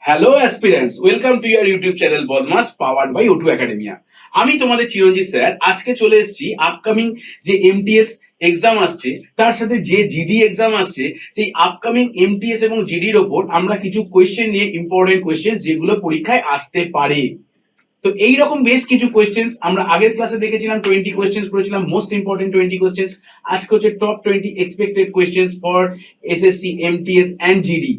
Hello aspirants, welcome to year YouTube channel বদমাস powered by O two academia. আমি তোমাদের চিরঞ্জিত sir. আজকে চলে এসেছি আপকামিং যে এমটিএস এক্সাম আসছে, তার সাথে যে জিডি এক্সাম আসছে, সেই আপকামিং এমটিএস এবং জিডির ওপর আমরা কিছু কোয়েশ্চেন নিয়ে, ইম্পর্টেন্ট কোয়েশ্চেন যেগুলো পরীক্ষায় আসতে পারে। তো এইরকম বেশ কিছু কোয়েশ্চেন্স আমরা আগের ক্লাসে দেখেছিলাম, 20 কোয়েশ্চেন্স করেছিলাম, মোস্ট ইম্পর্টেন্ট 20 কোয়েশ্চেন্স। আজকে হচ্ছে top 20 expected questions for SSC, MTS and GD.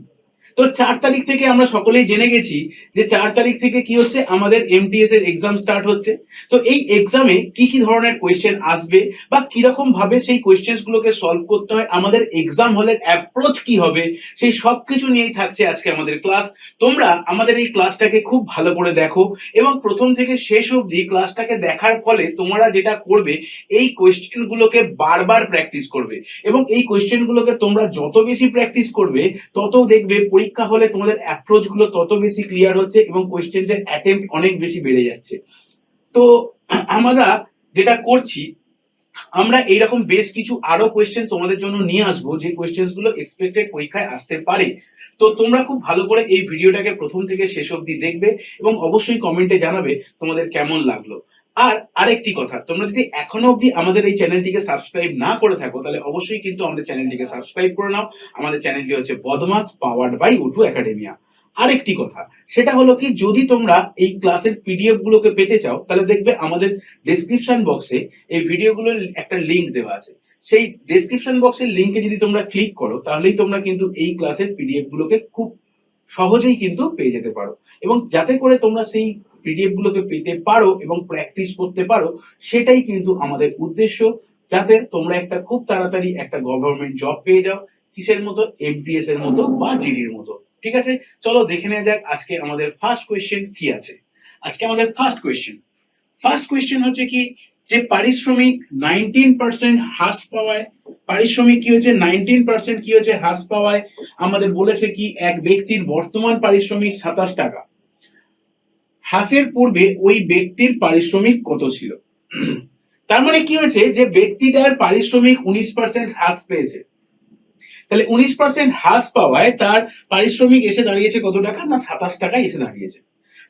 তো 4 তারিখ থেকে আমরা সকলেই জেনে গেছি যে 4 তারিখ থেকে কি হচ্ছে, আমাদের এমটিএস এর এক্সাম স্টার্ট হচ্ছে। তো এই এক্সামে কি কি ধরনের কোয়েশ্চেন আসবে বা কিরকম ভাবে সেই কোয়েশ্চেন্স গুলোকে সলভ করতে হয়, আমাদের এক্সাম হলের অ্যাপ্রোচ কি হবে, সেই সবকিছু নিয়েই থাকছে আজকে আমাদের ক্লাস। তোমরা আমাদের এই ক্লাসটাকে খুব ভালো করে দেখো এবং প্রথম থেকে শেষ অবধি ক্লাসটাকে দেখার ফলে তোমরা যেটা করবে, এই কোয়েশ্চেন গুলোকে বারবার প্র্যাকটিস করবে। এবং এই কোয়েশ্চেন গুলোকে তোমরা যত বেশি প্র্যাকটিস করবে, তত দেখবে পরীক্ষা হলে তোমাদের অ্যাপ্রোচ গুলো তত বেশি ক্লিয়ার হচ্ছে এবং কোয়েশ্চেনের অ্যাটেম্প্ট অনেক বেশি বেড়ে যাচ্ছে। তো আমরা যেটা করছি, আমরা এইরকম বেশ কিছু আরো কোয়েশ্চেন তোমাদের জন্য নিয়ে আসবো, যে কোয়েশ্চেন গুলো এক্সপেক্টেড পরীক্ষায় আসতে পারে। তো তোমরা খুব ভালো করে এই ভিডিওটাকে প্রথম থেকে শেষ অবধি দেখবে এবং অবশ্যই কমেন্টে জানাবে তোমাদের কেমন লাগলো। আর আরেকটি কথা, তোমরা যদি এখনো অবধি আমাদের এই চ্যানেলটিকে সাবস্ক্রাইব না করে থাকো, তাহলে অবশ্যই কিন্তু আমাদের চ্যানেলটিকে সাবস্ক্রাইব করে নাও। আমাদের চ্যানেলটি হচ্ছে বদমাস পাওয়ার্ড বাই ওটু একাডেমিয়া। আরেকটি কথা, সেটা হলো কি, যদি তোমরা এই ক্লাসের পিডিএফ গুলোকে পেতে চাও, তাহলে দেখবে আমাদের ডেসক্রিপশন বক্সে এই ভিডিওগুলোর একটা লিংক দেওয়া আছে। সেই ডেসক্রিপশন বক্সের লিংকে যদি তোমরা ক্লিক করো, তাহলেই তোমরা কিন্তু এই ক্লাসের পিডিএফ গুলোকে খুব সহজেই কিন্তু পেয়ে যেতে পারো। এবং যাতে করে তোমরা সেই পিডিএফ গুলোকে পেতে পারো এবং প্র্যাকটিস করতে পারো, সেটাই কিন্তু আমাদের উদ্দেশ্য, যাতে তোমরা একটা খুব তাড়াতাড়ি একটা গভর্নমেন্ট জব পেয়ে যাও। কিসের মতো? এমটিএস এর মতো বা জিডির মতো। ঠিক আছে, চলো দেখে নেওয়া যাক আজকে আমাদের ফার্স্ট কোয়েশ্চেন কি আছে। আজকে আমাদের ফার্স্ট কোয়েশ্চেন হচ্ছে কি, যে পারিশ্রমিক 19% হ্রাস পাওয়ায়, পারিশ্রমিক কি হয়েছে 19% কি হয়েছে হ্রাস পাওয়ায় আমাদের বলেছে কি, এক ব্যক্তির বর্তমান পারিশ্রমিক 27 টাকা, হ্রাসের পূর্বে ওই ব্যক্তির পারিশ্রমিক কত ছিল? তার মানে কি হয়েছে, যে ব্যক্তিটার পারিশ্রমিক 19% হ্রাস পেয়েছে। তাহলে 19% হ্রাস পাওয়ায় তার পারিশ্রমিক এসে দাঁড়িয়েছে কত টাকা? না, 27 টাকা এসে দাঁড়িয়েছে।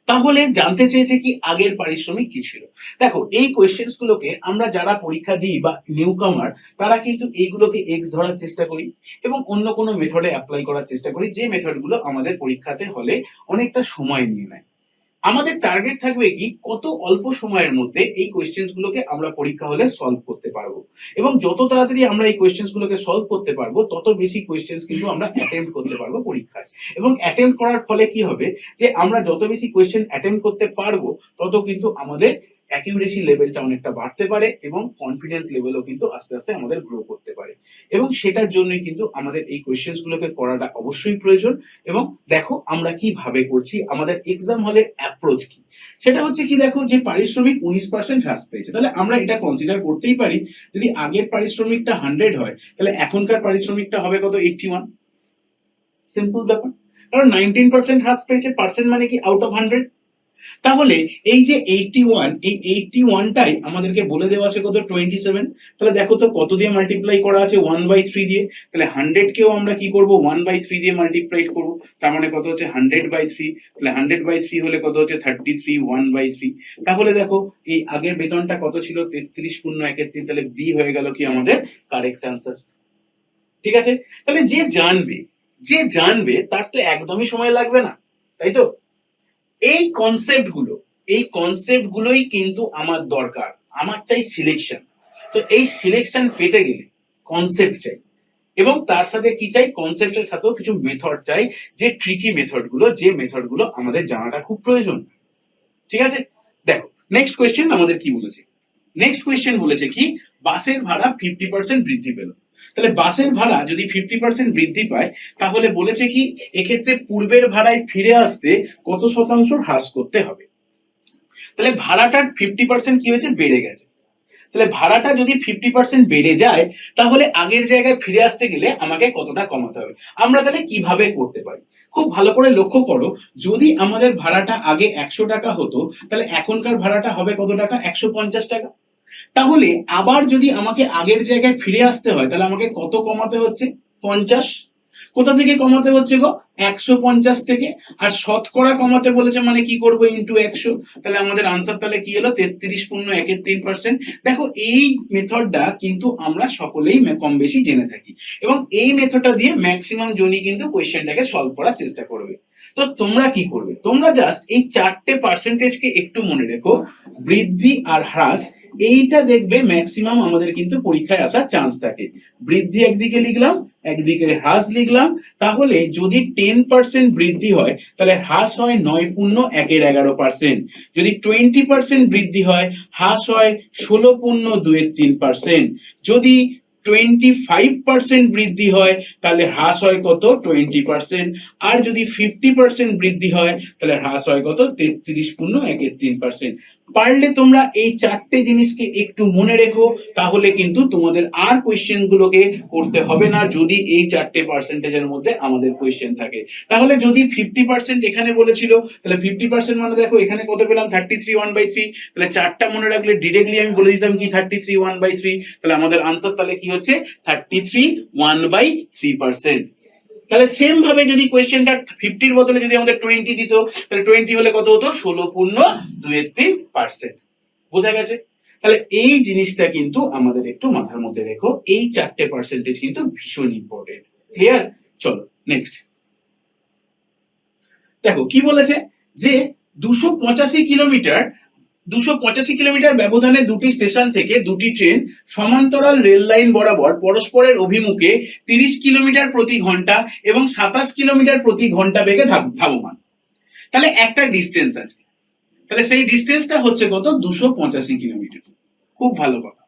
তাহলে জানতে চেয়েছে কি, আগের পারিশ্রমিক কি ছিল। দেখো, এই কোয়েশ্চেন্স গুলোকে আমরা যারা পরীক্ষা দিই বা নিউ কামার, তারা কিন্তু এইগুলোকে এক্স ধরার চেষ্টা করি এবং অন্য কোনো মেথডে অ্যাপ্লাই করার চেষ্টা করি, যে মেথড গুলো আমাদের পরীক্ষাতে হলে অনেকটা সময় নিয়ে নেয়। আমাদের টার্গেট থাকবে কি, কত অল্প সময়ের মধ্যে এই কোয়েশ্চেন্স গুলোকে আমরা পরীক্ষা হলে সলভ করতে পারবো। এবং যত তাড়াতাড়ি আমরা এই কোয়েশ্চেন্স গুলোকে সলভ করতে পারবো, তত বেশি কোয়েশ্চেন্স কিন্তু আমরা অ্যাটেম্প্ট করতে পারবো পরীক্ষায়। এবং অ্যাটেম্প্ট করার ফলে কি হবে, যে আমরা যত বেশি কোয়েশ্চেন অ্যাটেম্প্ট করতে পারবো, তত কিন্তু আমাদের অ্যাকিউরেসি লেভেলটা অনেকটা বাড়তে পারে এবং কনফিডেন্স লেভেলও কিন্তু আস্তে আস্তে আমাদের গ্রো করতে পারে। এবং সেটার জন্যই কিন্তু আমাদের এই কোয়েশ্চেন্স গুলোকে করাটা অবশ্যই প্রয়োজন। এবং দেখো আমরা কিভাবে করছি, আমাদের এক্সাম হলের অ্যাপ্রোচ কি। সেটা হচ্ছে কি, দেখো, যে পারিশ্রমিক 19% হ্রাস পেয়েছে, তাহলে আমরা এটা কনসিডার করতেই পারি, যদি আগের পারিশ্রমিকটা 100 হয়, তাহলে এখনকার পারিশ্রমিকটা হবে কত? 81। সিম্পল ব্যাপার। কারণ 19% হ্রাস পেয়েছে, পার্সেন্ট মানে কি আউট অফ 100। তাহলে এই যে 81, এই 81টাই আমাদেরকে বলে দেওয়া আছে কত? 27। তাহলে দেখো তো কত দিয়ে মাল্টিপ্লাই করা আছে? 1/3 দিয়ে। তাহলে 100 কেও আমরা কি করব? 1/3 দিয়ে মাল্টিপ্লাই করব। তার মানে কত হচ্ছে? 100/3। তাহলে 100/3 হলে কত হচ্ছে? 33, 1/3। তাহলে দেখো, এই আগের বেতনটা কত ছিল? 33 পূর্ণ 1/3। তাহলে বি হয়ে গেল কি আমাদের কারেক্ট আনসার। ঠিক আছে, তাহলে যে জানবে তার তো একদমই সময় লাগবে না, তাই তো? এই কনসেপ্ট গুলোই কিন্তু আমার দরকার। আমার চাই সিলেকশন। তো এই সিলেকশন পেতে গেলে কনসেপ্ট চাই, এবং তার সাথে কি চাই? কনসেপ্টের সাথেও কিছু মেথড চাই, যে ট্রিকি মেথড গুলো আমাদের জানাটা খুব প্রয়োজন। ঠিক আছে, দেখো নেক্সট কোয়েশ্চেন আমাদের কি বলেছে। নেক্সট কোয়েশ্চেন বলেছে কি, বাসের ভাড়া 50% বৃদ্ধি পেল। তাহলে বাসের ভাড়া যদি 50% বৃদ্ধি পায়, তাহলে বলেছে কি, এক্ষেত্রে পূর্বের ভাড়ায় ফিরে আসতে কত শতাংশ হ্রাস করতে হবে। তাহলে ভাড়াটার 50% কি হয়েছে? বেড়ে গেছে। তাহলে ভাড়াটা যদি 50% বেড়ে যায়, তাহলে আগের জায়গায় ফিরে আসতে গেলে আমাকে কতটা কমাতে হবে। আমরা তাহলে কিভাবে করতে পারি, খুব ভালো করে লক্ষ্য করো। যদি আমাদের ভাড়াটা আগে 100 টাকা হতো, তাহলে এখনকার ভাড়াটা হবে কত টাকা? 150 টাকা। তাহলে আবার যদি আমাকে আগের জায়গায় ফিরে আসতে হয়, তাহলে আমাকে কত কমাতে হচ্ছে? 50। কোথা থেকে কমাতে হচ্ছে গো? 150 থেকে। আর শতকরা কমাতে বলেছে মানে কি করবো? ইন্টু 100। তাহলে আমাদের আনসার তাহলে কি হলো? 33.13%। দেখো এই মেথডটা কিন্তু আমরা সকলেই কম বেশি জেনে থাকি, এবং এই মেথডটা দিয়ে ম্যাক্সিমাম জনই কিন্তু কোয়েশ্চেনটাকে সলভ করার চেষ্টা করবে। তো তোমরা কি করবে? তোমরা জাস্ট এই চারটে পার্সেন্টেজকে একটু মনে রেখো, বৃদ্ধি আর হ্রাস। এইটা দেখবে ম্যাক্সিমাম আমাদের কিন্তু পরীক্ষায় আসার চান্স থাকে। বৃদ্ধি একদিকে লিখলাম, একদিকে হ্রাস লিখলাম। তাহলে যদি 10% বৃদ্ধি হয় তাহলে হ্রাস হয় 9.1-11%। যদি 20% বৃদ্ধি হয় হ্রাস হয় 16.2-3%। যদি 25% বৃদ্ধি হয় তাহলে হ্রাস হয় কত? 20%। আর যদি 50% বৃদ্ধি হয় তাহলে হ্রাস হয় কত? 33.13%। পারলে তোমরা এই চারটে জিনিসকে একটু মনে রেখো, তাহলে কিন্তু তোমাদের আর কোয়েশ্চেন গুলোকে করতে হবে না, যদি এই চারটে পার্সেন্টেজের মধ্যে আমাদের কোয়েশ্চেন থাকে। তাহলে যদি 50% এখানে বলেছিল, তাহলে 50% মানে দেখো এখানে কত পেলাম? 33 তাহলে চারটা মনে রাখলে ডিরেক্টলি আমি বলে দিতাম কি 33 তাহলে আমাদের আনসার তাহলে কি হচ্ছে? 33 তাহলে সেম ভাবে যদি কোয়েশ্চেনটা 50-র বদলে যদি আমাদের 20 দিত, তাহলে 20 হলে কত হতো? 16.23%। বোঝা গেছে? তাহলে এই জিনিসটা কিন্তু আমাদের একটু মাথার মধ্যে রেখো, এই চারটে পার্সেন্টেজ কিন্তু ভীষণ ইম্পর্টেন্ট। ক্লিয়ার? চলো নেক্সট দেখো কি বলেছে, যে 285 কিলোমিটার ব্যবধানে দুটি স্টেশন থেকে দুটি ট্রেন সমান্তরাল রেল লাইন বরাবর পরস্পরের অভিমুখে 30 কিলোমিটার প্রতি ঘন্টা এবং 27 কিলোমিটার প্রতি ঘন্টা বেগে ধাবমান। তাহলে একটা ডিস্টেন্স আছে, তাহলে সেই ডিস্টেন্সটা হচ্ছে কত? 285 কিলোমিটার। খুব ভালো কথা।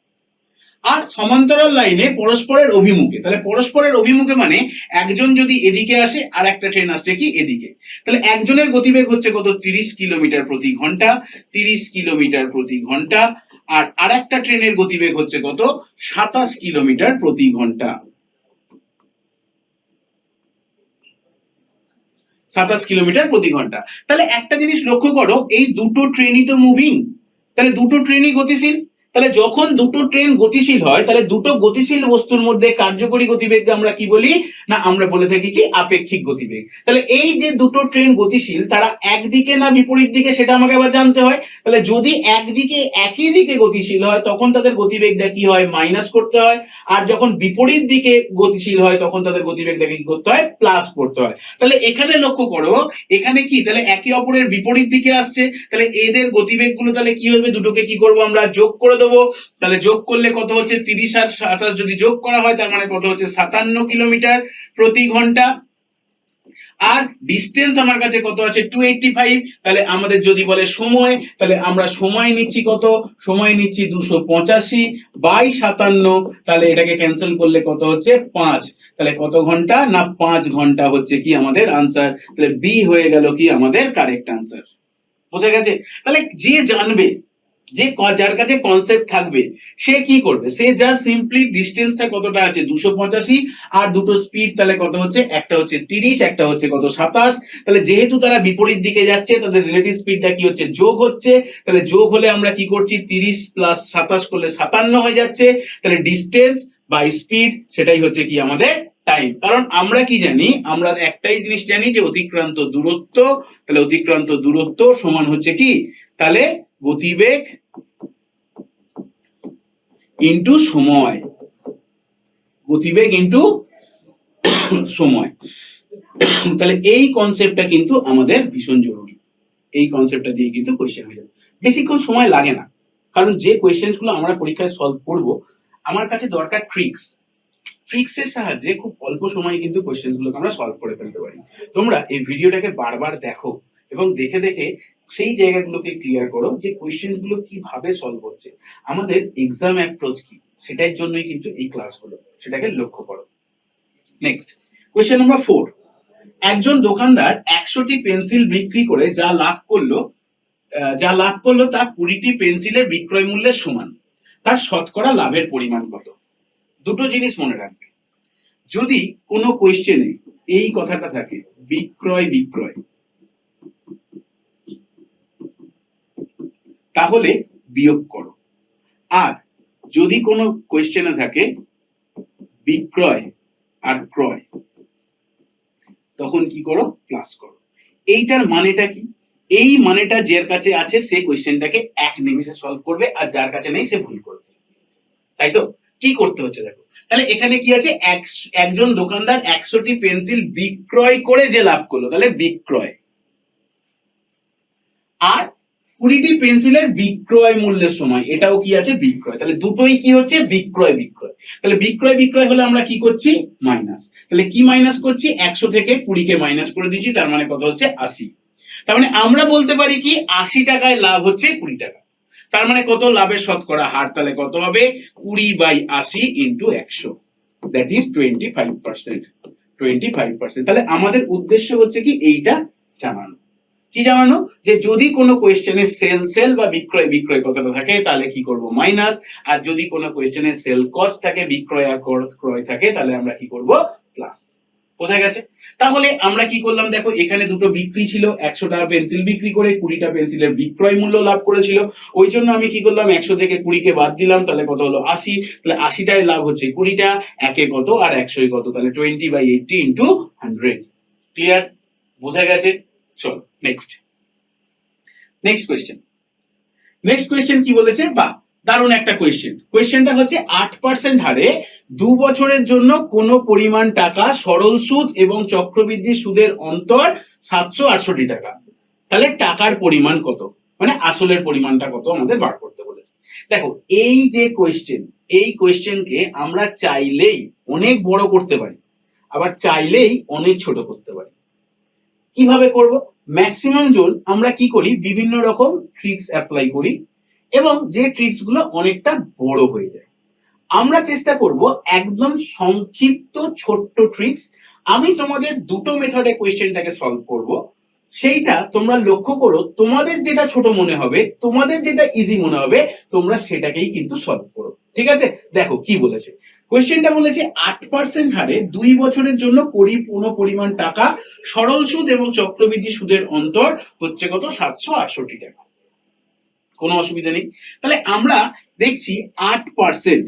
আর সমান্তরাল লাইনে পরস্পরের অভিমুখে, তাহলে পরস্পরের অভিমুখে মানে একজন যদি এদিকে আসে আর একটা ট্রেন আসছে কি এদিকে, তাহলে একজনের গতিবেগ হচ্ছে কত? 30 কিলোমিটার প্রতি ঘন্টা। 30 কিলোমিটার প্রতি ঘন্টা। আর আরেকটা ট্রেনের গতিবেগ হচ্ছে কত? 27 কিলোমিটার প্রতি ঘন্টা। 27 কিলোমিটার প্রতি ঘন্টা। তাহলে একটা জিনিস লক্ষ্য করো, এই দুটো ট্রেনই তো মুভিং, তাহলে দুটো ট্রেনই গতিশীল। তাহলে যখন দুটো ট্রেন গতিশীল হয়, তাহলে দুটো গতিশীল বস্তুর মধ্যে কার্যকরী গতিবেগকে আমরা কি বলি? না আমরা বলে থাকি কি? আপেক্ষিক গতিবেগ। তাহলে এই যে দুটো ট্রেন গতিশীল, তারা একদিকে না বিপরীত দিকে সেটা আমাকে আবার জানতে হয়। তাহলে যদি একদিকে একই দিকে গতিশীল হয় তখন তাদের গতিবেগটা কি হয়? মাইনাস করতে হয়। আর যখন বিপরীত দিকে গতিশীল হয় তখন তাদের গতিবেগটাকে কি করতে হয়? প্লাস করতে হয়। তাহলে এখানে লক্ষ্য করো, এখানে কি? তাহলে একে অপরের বিপরীত দিকে আসছে, তাহলে এদের গতিবেগ গুলো তাহলে কি হবে? দুটোকে কি করবো? আমরা যোগ করে দেবো। তাহলে যোগ করলে কত হচ্ছে? 30 আর 27 যদি যোগ করা হয় তার মানে কত হচ্ছে? 57 কিলোমিটার প্রতি ঘন্টা। আর ডিস্টেন্স আমার কাছে কত আছে? 285। তাহলে আমাদের যদি বলে সময়, তাহলে আমরা সময় নিচ্ছি কত? সময় নিচ্ছি 285/57। তাহলে এটাকে ক্যান্সেল করলে কত হচ্ছে? 5। তাহলে কত ঘন্টা? না 5 ঘন্টা হচ্ছে কি আমাদের আনসার। তাহলে বি হয়ে গেল কি আমাদের কারেক্ট আনসার। বুঝে গেছে? তাহলে যে জানবে, যে যার কাছে কনসেপ্ট থাকবে, সে কি করবে? সে জাস্ট সিম্পলি ডিস্টেন্সটা কতটা আছে? 285, আর দুটো স্পিড তাহলে কত হচ্ছে? একটা হচ্ছে 30, একটা হচ্ছে কত? 27। তাহলে যেহেতু তারা বিপরীত দিকে যাচ্ছে, তাদের রিলেটিভ স্পিডটা কি হচ্ছে? যোগ হচ্ছে। তাহলে যোগ হলে আমরা কি করছি? 30 প্লাস 27 করলে 57 হয়ে যাচ্ছে। তাহলে ডিস্টেন্স বাই স্পিড সেটাই হচ্ছে কি আমাদের টাইম। কারণ আমরা কি জানি? আমরা একটাই জিনিস জানি যে অতিক্রান্ত দূরত্ব। তাহলে অতিক্রান্ত দূরত্ব সমান হচ্ছে কি? তাহলে গতিবেগ ইন্টু সময়। গতিবেগ ইন্টু সময়। তাহলে এই কনসেপ্টটা কিন্তু আমাদের ভীষণ জরুরি। এই কনসেপ্টটা দিয়ে কিন্তু কোয়েশ্চেন হয়ে যাবে, বেশিক্ষণ সময় লাগে না। কারণ যে কোয়েশ্চেন গুলো আমরা পরীক্ষায় সলভ করব, আমার কাছে দরকার ট্রিক্সের সাহায্যে খুব অল্প সময়ে কিন্তু কোয়েশ্চেন গুলোকে আমরা সলভ করে ফেলতে পারি। তোমরা এই ভিডিওটাকে বারবার দেখো এবং দেখে দেখে সেই জায়গাগুলোকে ক্লিয়ার করো যে কোয়েশ্চেন গুলো কিভাবে সলভ হচ্ছে, আমাদের এক্সাম অ্যাপ্রোচ কি, সেটার জন্যই কিন্তু এই ক্লাসগুলো, সেটাকে লক্ষ্য করো। Next question number 4। একজন দোকানদার 100টি পেন্সিল বিক্রি করে যা লাভ করলো তা 20টি পেন্সিলের বিক্রয় মূল্যের সমান। তার শতকরা লাভের পরিমাণ কত? দুটো জিনিস মনে রাখবে, যদি কোনো কোয়েশ্চেনে এই কথাটা থাকে বিক্রয় বিক্রয়, তাহলে বিয়োগ করো। আর যদি কোনো কোয়েশ্চেনে থাকে বিক্রয় আর ক্রয়, তখন কি করো, প্লাস করো। এইটার মানেটা কি? এই মানেটা যার কাছে আছে সে কোয়েশ্চেনটাকে এক নিমিষে সলভ করবে, আর যার কাছে নেই সে ভুল করবে, তাই তো? কি করতে হচ্ছে দেখো, তাহলে এখানে কি আছে, একজন দোকানদার 100টি পেন্সিল বিক্রয় করে যে লাভ করলো, তাহলে বিক্রয়, আর 20টি পেন্সিলের বিক্রয় মূল্যের সময়, এটাও কি আছে, বিক্রয়। তাহলে দুটোই কি হচ্ছে, বিক্রয় বিক্রয়। তাহলে বিক্রয় বিক্রয় হলে আমরা কি করছি, মাইনাস। তাহলে কি মাইনাস করছি, 100 থেকে 20কে মাইনাস করে দিচ্ছি, তার মানে কত হচ্ছে, 80। তার মানে আমরা বলতে পারি কি 80 টাকায় লাভ হচ্ছে 20 টাকা। তার মানে কত, লাভের শতকরা হার তাহলে কত হবে, 20/80 ইন্টু 100, দ্যাট ইজ 25%। 25%। তাহলে আমাদের উদ্দেশ্য হচ্ছে কি এইটা জানানো। কি জানানো, যে যদি কোনো কোয়েশ্চেনে সেল বা বিক্রয় বিক্রয় কতটা থাকে তাহলে কি করব, মাইনাস। আর যদি কোনো কোয়েশ্চেনে সেল কস্ট থাকে, বিক্রয় আর ক্রয় থাকে, তাহলে আমরা কি করব, প্লাস। বোঝা গেছে? তাহলে আমরা কি করলাম দেখো, এখানে দুটো বিক্রি ছিল, 100টা পেন্সিল বিক্রি করে 20টা পেন্সিলের বিক্রয় মূল্য লাভ করেছিল। ওই জন্য আমি কি করলাম, 100 থেকে 20কে বাদ দিলাম, তাহলে কত হলো, 80। তাহলে 80টায় লাভ হচ্ছে 20টা, একে কত আর 100 কত, তাহলে 20/80 ইন্টু 100। ক্লিয়ার? বোঝা গেছে? চলো নেক্সট কোয়েশ্চেন। নেক্সট কোয়েশ্চেন কি বলেছে, বা দারুণ একটা কোয়েশ্চেন। কোয়েশ্চেনটা হচ্ছে 8% হারে 2 বছরের জন্য কোন পরিমাণ টাকা সরল সুদ এবং চক্রবৃদ্ধি সুদের অন্তর 768 টাকা, তাহলে টাকার পরিমাণ কত, মানে আসলের পরিমাণটা কত আমাদের বার করতে বলেছে। দেখো এই যে কোয়েশ্চেন, এই কোয়েশ্চেনকে আমরা চাইলেই অনেক বড় করতে পারি, আবার চাইলেই অনেক ছোট করতে পারি। কিভাবে করব, ম্যাক্সিমাম জোন আমরা কি করি, বিভিন্ন রকম ট্রিক্স অ্যাপ্লাই করি, এবং যে ট্রিক্স গুলো অনেকটা বড় হয়ে যায়। আমরা চেষ্টা করব একদম সংক্ষিপ্ত ছোট্ট ট্রিক্স। আমি তোমাদের দুটো মেথডে কোয়েশ্চেনটাকে সলভ করব, সেইটা তোমরা লক্ষ্য করো, তোমাদের যেটা ছোট মনে হবে, তোমাদের যেটা ইজি মনে হবে, তোমরা সেটাকেই কিন্তু সলভ করো। ঠিক আছে? দেখো কি বলেছে, কোয়েশ্চেনটা বলেছে 8% হারে 2 বছরের জন্য পরিপূর্ণ পরিমাণ টাকা সরল সুদ এবং চক্রবৃদ্ধি সুদের অন্তর হচ্ছে কত, 768 টাকা। কোনো অসুবিধা নেই। তাহলে আমরা দেখছি 8%,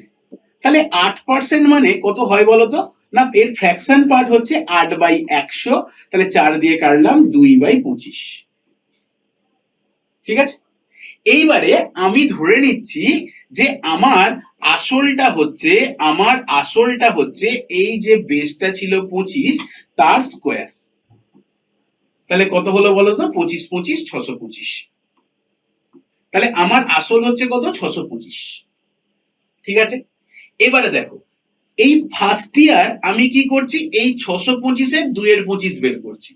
তাহলে 8% মানে কত হয় বলতো, না এর ফ্র্যাকশন পার্ট হচ্ছে 8/100, তাহলে 4 দিয়ে কাটলাম 2/25। ঠিক আছে? এইবারে আমি ধরে নিচ্ছি যে আমার আসলটা হচ্ছে এই যে বেসটা ছিল 25 তার স্কোয়ার। তাহলে কত হলো বলতো, 25 25 625। তাহলে আমার আসল হচ্ছে কত, 625। ঠিক আছে? এবারে দেখো, এই ফার্স্ট ইয়ার আমি কি করছি, এই 625-এর 2/25 বের করছি।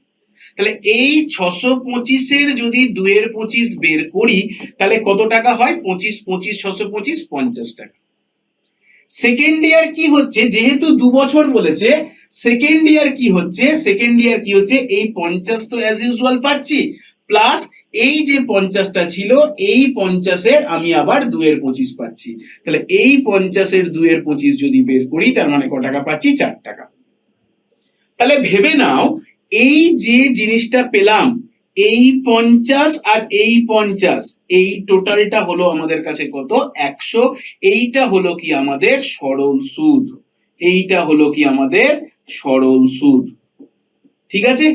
তাহলে এই 625-এর যদি 2/25 বের করি, তাহলে কত টাকা হয়, 25 25 625 50 টাকা। সেকেন্ড ইয়ার কি হচ্ছে, যেহেতু 2 বছর বলেছে, সেকেন্ড ইয়ার কি হচ্ছে, এই 50 তো অ্যাজ ইউজুয়াল পাচ্ছি, প্লাস এই যে 50টা ছিল, এই 50-এর আমি আবার 2/25 পাচ্ছি। তাহলে এই 50-এর 2/25 যদি বের করি, তার মানে কত টাকা পাচ্ছি, 4 টাকা। তাহলে ভেবে নাও, এই যে জিনিসটা পেলাম, এই 50 আর এই 50, এই টোটালটা হলো আমাদের কাছে কত, 100। এইটা হলো কি আমাদের সরল সুদ, এইটা হলো কি আমাদের সরল সুদ। ঠিক আছে?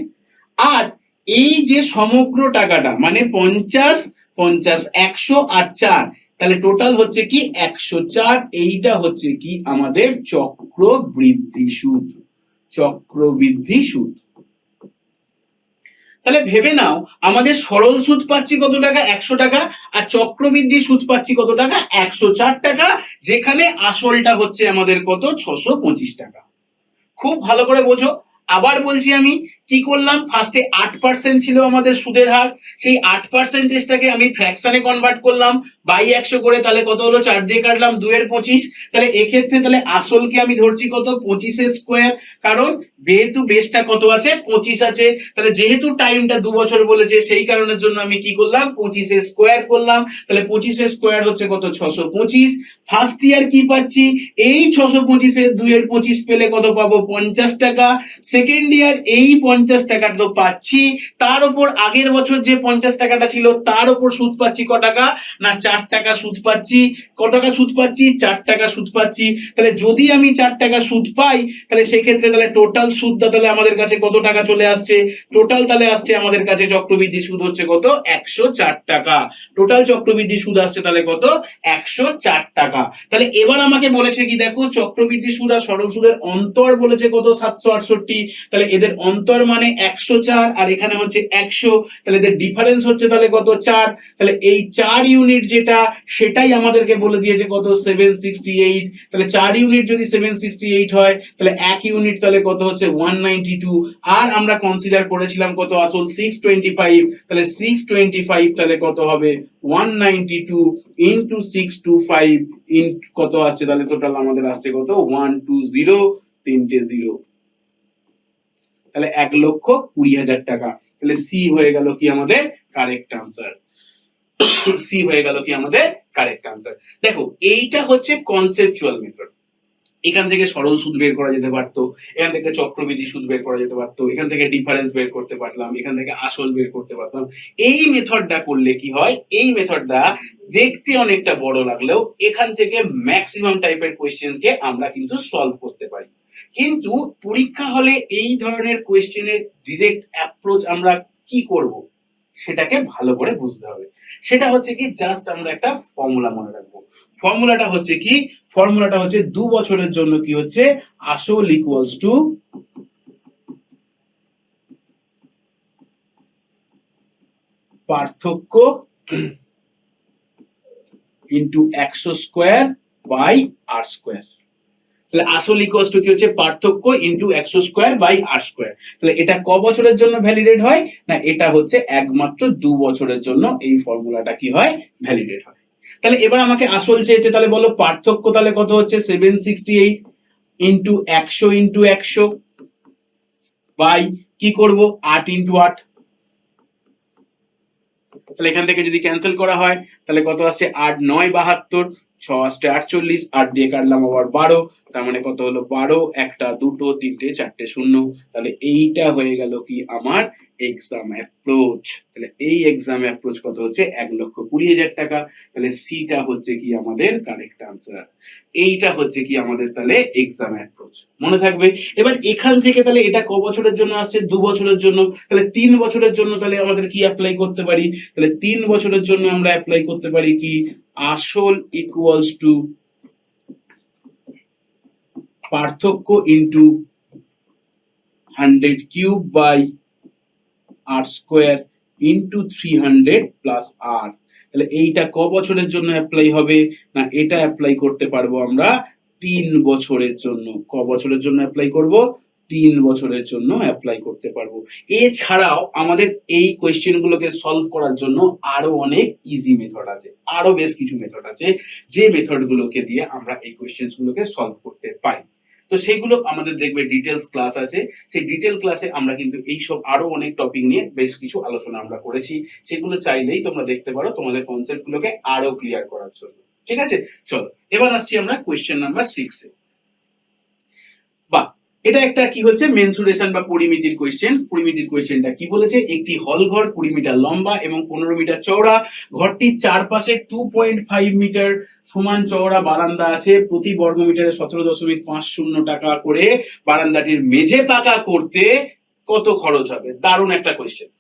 আর এই যে সমগ্র টাকাটা, মানে 50 50 100 আর 4, তাহলে টোটাল হচ্ছে কি 104। এইটা হচ্ছে কি আমাদের চক্রবৃদ্ধি সুদ, চক্রবৃদ্ধি সুদ। তাহলে ভেবে নাও, আমাদের সরল সুদ পাচ্ছি কত টাকা, 100 টাকা, আর চক্রবৃদ্ধি সুদ পাচ্ছি কত টাকা, 104 টাকা, যেখানে আসলটা হচ্ছে আমাদের কত, 625 টাকা। খুব ভালো করে বোঝো। আবার বলছি, আমি কি করলাম, ফার্স্টে 8% ছিল আমাদের সুদের হার, সেই 8%টাকে আমি ফ্র্যাকশনে কনভার্ট করলাম, বাই 100 করে, তাহলে কত হলো, 4 দিয়ে কাটলাম 2/25। তাহলে এক্ষেত্রে তাহলে আসলকে আমি ধরছি কত, 25 স্কোয়ার, কারণ যেহেতু বেসটা কত আছে, 25 আছে। তাহলে যেহেতু টাইমটা 2 বছর বলেছে, সেই কারণের জন্য আমি কি করলাম, 25 স্কোয়ার করলাম। তাহলে 25 স্কোয়ার হচ্ছে কত, 625। ফার্স্ট ইয়ার কি পাচ্ছি, এই 625-এর 2/25 পেলে কত পাবো, 50 টাকা। সেকেন্ড ইয়ার এই 50 টাকা তো পাচ্ছি, তার উপর আগের বছর যে 50 টাকাটা ছিল তার উপর সুদ পাচ্ছি ক টাকা, না 4 টাকা সুদ পাচ্ছি। ক টাকা সুদ পাচ্ছি? 4 টাকা সুদ পাচ্ছি। তাহলে যদি আমি 4 টাকা সুদ পাই, তাহলে সেক্ষেত্রে তাহলে টোটাল সুদটা তাহলে আমাদের কাছে কত টাকা চলে আসছে? টোটাল তাহলে আসছে আমাদের কাছে চক্রবৃদ্ধি সুদ হচ্ছে কত? 104 টাকা। টোটাল চক্রবৃদ্ধি সুদ আসছে তাহলে কত? 104 টাকা। তাহলে এবার আমাকে বলেছে কি, দেখো চক্রবৃদ্ধি সুদ আর সরল সুদের অন্তর বলেছে কত? 768। তাহলে এদের অন্তর মানে 104, আর এখানে হচ্ছে 100, তাহলে এদের ডিফারেন্স হচ্ছে তাহলে কত? 4। তাহলে এই 4 ইউনিট যেটা, সেটাই আমাদেরকে বলে দিয়েছে কত? 768। তাহলে 4 ইউনিট যদি 768 হয়, তাহলে 1 ইউনিট তাহলে কত হচ্ছে? 192। আর আমরা কনসিডার করেছিলাম কত? আসল 625। তাহলে 625 তাহলে কত হবে? 192 ইন্টু 625 ইন কত আসছে? তাহলে টোটাল আমাদের আসছে কত? 120, তিনটে জিরো, তাহলে 1,20,000 টাকা। তাহলে সি হয়ে গেল কি আমাদের কারেক্ট আনসার। সি হয়ে গেল কি আমাদের কারেক্ট আনসার। দেখো এইটা হচ্ছে কনসেপচুয়াল মেথড। এখান থেকে সরল সুদ বের করা যেতে পারতো, এখান থেকে চক্রবৃদ্ধি সুদ বের করা যেতে পারতো, এখান থেকে ডিফারেন্স বের করতে পারলাম, এখান থেকে আসল বের করতে পারতাম। এই মেথডটা করলে কি হয়, এই মেথডটা দেখতে অনেকটা বড় লাগলেও এখান থেকে ম্যাক্সিমাম টাইপের কোয়েশ্চেনকে আমরা কিন্তু সলভ করতে পারি। কিন্তু পরীক্ষা হলে এই ধরনের কোয়েশ্চেনের ডিরেক্ট অ্যাপ্রোচ আমরা কি করব, সেটাকে ভালো করে বুঝতে হবে। সেটা হচ্ছে কি, জাস্ট আমরা একটা ফর্মুলা মনে রাখবো। ফর্মুলাটা হচ্ছে কি, ফর্মুলাটা হচ্ছে 2 বছরের জন্য কি হচ্ছে? আসল ইকুয়ালস টু পার্থক্য ইন্টু 100² বাই r²। তাহলে আসল ইকুয়ালস টু কি হচ্ছে? পার্থক্য ইন্টু 100² বাই r²। তাহলে এটা ক বছরের জন্য ভ্যালিডেট হয়, না এটা হচ্ছে একমাত্র 2 বছরের জন্য এই ফর্মুলাটা কি হয়? ভ্যালিডেট হয়। তাহলে এবার আমাকে আসল চেয়েছে, তাহলে বলো পার্থক্য তাহলে কত হচ্ছে? 768 ইন্টু 100 ইন্টু 100 বাই কি করব? 8 ইন্টু 8। তাহলে এখান থেকে যদি ক্যান্সেল করা হয়, তাহলে কত আসছে? 8 9 72, 6 8 48, 8 দিয়ে কাটলাম আবার 12, তার মানে কত হলো? 12, একটা দুটো তিনটে চারটে শূন্য। তাহলে এইটা হয়ে গেল কি আমার এক্সাম অ্যাপ্রোচ। তাহলে এই এক্সাম অ্যাপ্রোচ কত হচ্ছে? 1,20,000 টাকা। তাহলে সিটা হচ্ছে কি আমাদের কারেক্ট আনসার। এইটা হচ্ছে কি আমাদের তাহলে এক্সাম অ্যাপ্রোচ, মনে থাকবে। এবার এখান থেকে তাহলে এটা ক বছরের জন্য আসছে? 2 বছরের জন্য। তাহলে 3 বছরের জন্য তাহলে আমাদের কি অ্যাপ্লাই করতে পারি? তাহলে 3 বছরের জন্য আমরা অ্যাপ্লাই করতে পারি কি? আসল ইকুয়ালস টু পার্থক্য into 100³ by r² into 300 plus r। তাহলে এইটা ক বছরের জন্য অ্যাপ্লাই হবে? না এটা অ্যাপ্লাই করতে পারবো আমরা 3 বছরের জন্য। ক বছরের জন্য অ্যাপ্লাই করব? 3 বছরের জন্য অ্যাপ্লাই করতে পারবো। এছাড়াও আমাদের এই কোয়েশ্চেন গুলোকে সলভ করার জন্য আরো অনেক ইজি মেথড আছে, আরো বেশ কিছু মেথড আছে, যে মেথড গুলোকে দিয়ে আমরা এই কোয়েশ্চেন গুলোকে সলভ করতে পারি। তো সেগুলো আমাদের দেখবে ডিটেলস ক্লাস আছে, সেই ডিটেল ক্লাসে আমরা কিন্তু এইসব আরো অনেক টপিক নিয়ে বেশ কিছু আলোচনা আমরা করেছি। সেগুলো চাইলেই তোমরা দেখতে পারো তোমাদের কনসেপ্ট গুলোকে আরো ক্লিয়ার করার জন্য। ঠিক আছে, চলো এবার আসছি আমরা কোয়েশ্চেন নাম্বার 6 এ। বা এটা একটা কি হচ্ছে? মেনসুরেশন বা পরিমিতির কোয়েশ্চেন। পরিমিতির কোয়েশ্চেনটা কি বলেছে? একটি হল ঘর 20 মিটার লম্বা এবং 15 মিটার চওড়া। ঘরটির চারপাশে 2.5 মিটার সমান চওড়া বারান্দা আছে। প্রতি বর্গ মিটারে 17.50 টাকা করে। বারান্দাটির মেঝে পাকা করতে কত খরচ হবে? দারুণ একটা কোয়েশ্চেন।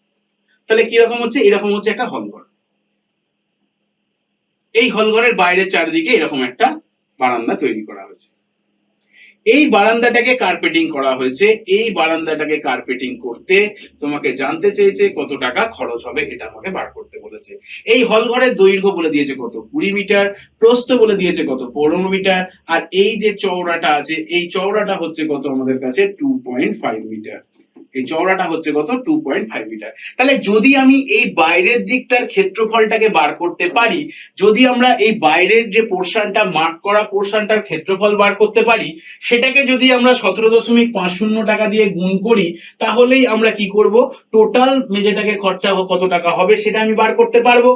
তাহলে কিরকম হচ্ছে? এরকম হচ্ছে একটা হল ঘর। এই হল ঘরের বাইরের চারিদিকে এরকম একটা বারান্দা তৈরি করা হয়েছে। এই বারান্দাটাকে কার্পেটিং করা হয়েছে। এই বারান্দাটাকে কার্পেটিং করতে তোমাকে জানতে চেয়েছে কত টাকা খরচ হবে, এটা আমাকে বার করতে বলেছে। এই হল ঘরের দৈর্ঘ্য বলে দিয়েছে কত? 20 মিটার। প্রস্থ বলে দিয়েছে কত? 15 মিটার। আর এই যে চওড়াটা আছে, এই চওড়াটা হচ্ছে কত আমাদের কাছে? 2.5 মিটার। এই চওড়াটা হচ্ছে কত? 2.5 মিটার। তাহলে যদি আমি এই বাইরের দিকটার ক্ষেত্রফলটাকে বার করতে পারি, যদি আমরা এই বাইরের যে পোর্শনটা মার্ক করা পোর্শনটার ক্ষেত্রফল বার করতে পারি, সেটাকে যদি আমরা 17.50 টাকা দিয়ে গুণ করি, তাহলেই আমরা কি করব? টোটাল মেঝেটাকে খরচা কত টাকা হবে সেটা আমি বার করতে পারবো।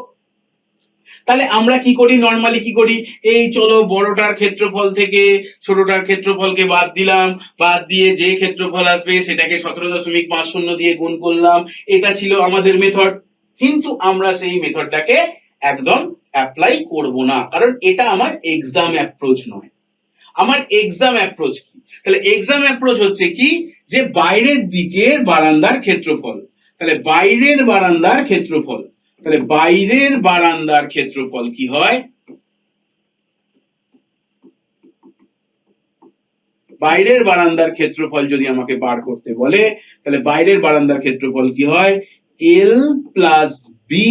তাহলে আমরা কি করি, নর্মালি কি করি, এই চলো বড়টার ক্ষেত্রফল থেকে ছোটটার ক্ষেত্রফলকে বাদ দিলাম, বাদ দিয়ে যে ক্ষেত্রফল আসবে সেটাকে 17.50 দিয়ে গুণ করলাম। এটা ছিল আমাদের মেথড, কিন্তু আমরা সেই মেথডটাকে একদম অ্যাপ্লাই করব না, কারণ এটা আমার এক্সাম অ্যাপ্রোচ নয়। আমার এক্সাম অ্যাপ্রোচ কি? তাহলে এক্সাম অ্যাপ্রোচ হচ্ছে কি, যে বাইরের দিকের বারান্দার ক্ষেত্রফল। তাহলে বাইরের বারান্দার ক্ষেত্রফল, তাহলে বাইরের বারান্দার ক্ষেত্রফল কি হয়, বাইরের বারান্দার ক্ষেত্রফল যদি আমাকে বার করতে বলে, তাহলে বাইরের বারান্দার ক্ষেত্রফল কি হয়, L plus B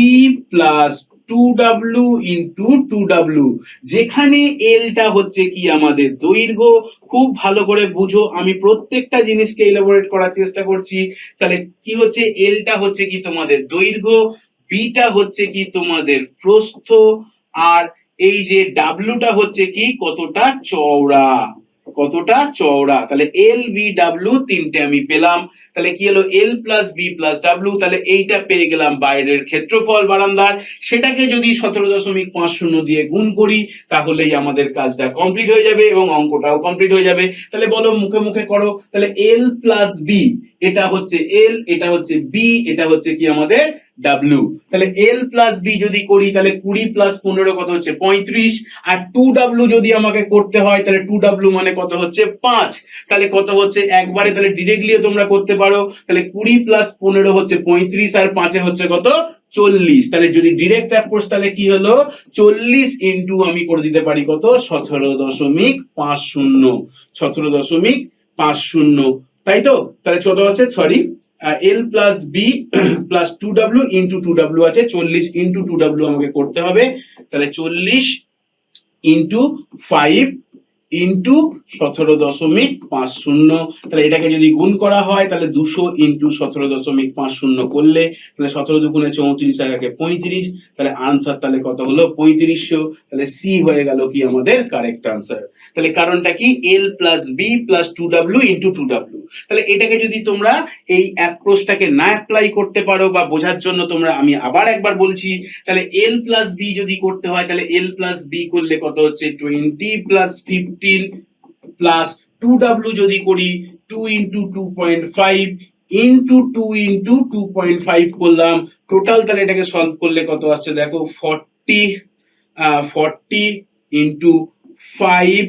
plus 2w into 2w, যেখানে এলটা হচ্ছে কি আমাদের দৈর্ঘ্য। খুব ভালো করে বুঝো, আমি প্রত্যেকটা জিনিসকে এলাবোরেট করার চেষ্টা করছি। তাহলে কি হচ্ছে, এলটা হচ্ছে কি তোমাদের দৈর্ঘ্য, বিটা হচ্ছে কি তোমাদের প্রস্থ, আর এই যে ডাব্লুটা হচ্ছে কি কতটা চওড়া, কতটা চওড়া। তাহলে এল বি ডাব্লু তিনটে আমি পেলাম। তাহলে কি হলো, এল প্লাস বি প্লাস ডাব্লু, তাহলে এইটা পেয়ে গেলাম বাইরের ক্ষেত্রফল বারান্দার। সেটাকে যদি 17.50 দিয়ে গুণ করি তাহলেই আমাদের কাজটা কমপ্লিট হয়ে যাবে এবং অঙ্কটাও কমপ্লিট হয়ে যাবে। তাহলে বলো, মুখে মুখে করো। তাহলে এল প্লাস বি, এটা হচ্ছে এল, এটা হচ্ছে বি, এটা হচ্ছে কি আমাদের ডাব্লু। তাহলে এল প্লাস বি যদি করি তাহলে 20 প্লাস 15 কত হচ্ছে 35, আর 2w যদি আমাকে করতে হয় তাহলে 2w মানে কত হচ্ছে 5। তাহলে কত হচ্ছে একবারে, তাহলে ডিরেক্টলিও তোমরা করতে পারো। তাহলে 20 প্লাস 15 হচ্ছে 35, আর 5 হচ্ছে কত 40। তাহলে যদি ডিরেক্ট অ্যাপ্রোচ তাহলে কি হলো, 40 ইন্টু আমি করে দিতে পারি কত 17.50, 17.50, তাই তো। তাহলে ছোট হচ্ছে, sorry, L plus B plus 2w into 2w আছে, 40 ইন্টু 2w আমাকে করতে হবে। তাহলে 40 ইন্টু 5 ইন্টু 17.50, তাহলে এটাকে যদি গুণ করা হয় তাহলে 200 ইন্টু 17.50 করলে, তাহলে 17 দুগুণে 34 আর একে 35, তাহলে আনসার তাহলে কত হলো 3500। তাহলে সি হয়ে গেল কি আমাদের কারেক্ট আনসার। তাহলে কারণটা কি, L plus B plus 2w into 2w। তাহলে এটাকে যদি তোমরা এই অ্যাপ্রোচটাকে না অ্যাপ্লাই করতে পারো বা বোঝার জন্য তোমরা, আমি আবার একবার বলছি, তাহলে এল প্লাস বি যদি করতে হয় তাহলে এল প্লাস বি করলে কত হচ্ছে 20 প্লাস 15 প্লাস 2w যদি করি 2 ইন্টু 2.5 ইন্টু 2 ইন্টু 2.5 করলাম টোটাল, তাহলে এটাকে সলভ করলে কত আসছে দেখো 40 ইন্টু 5,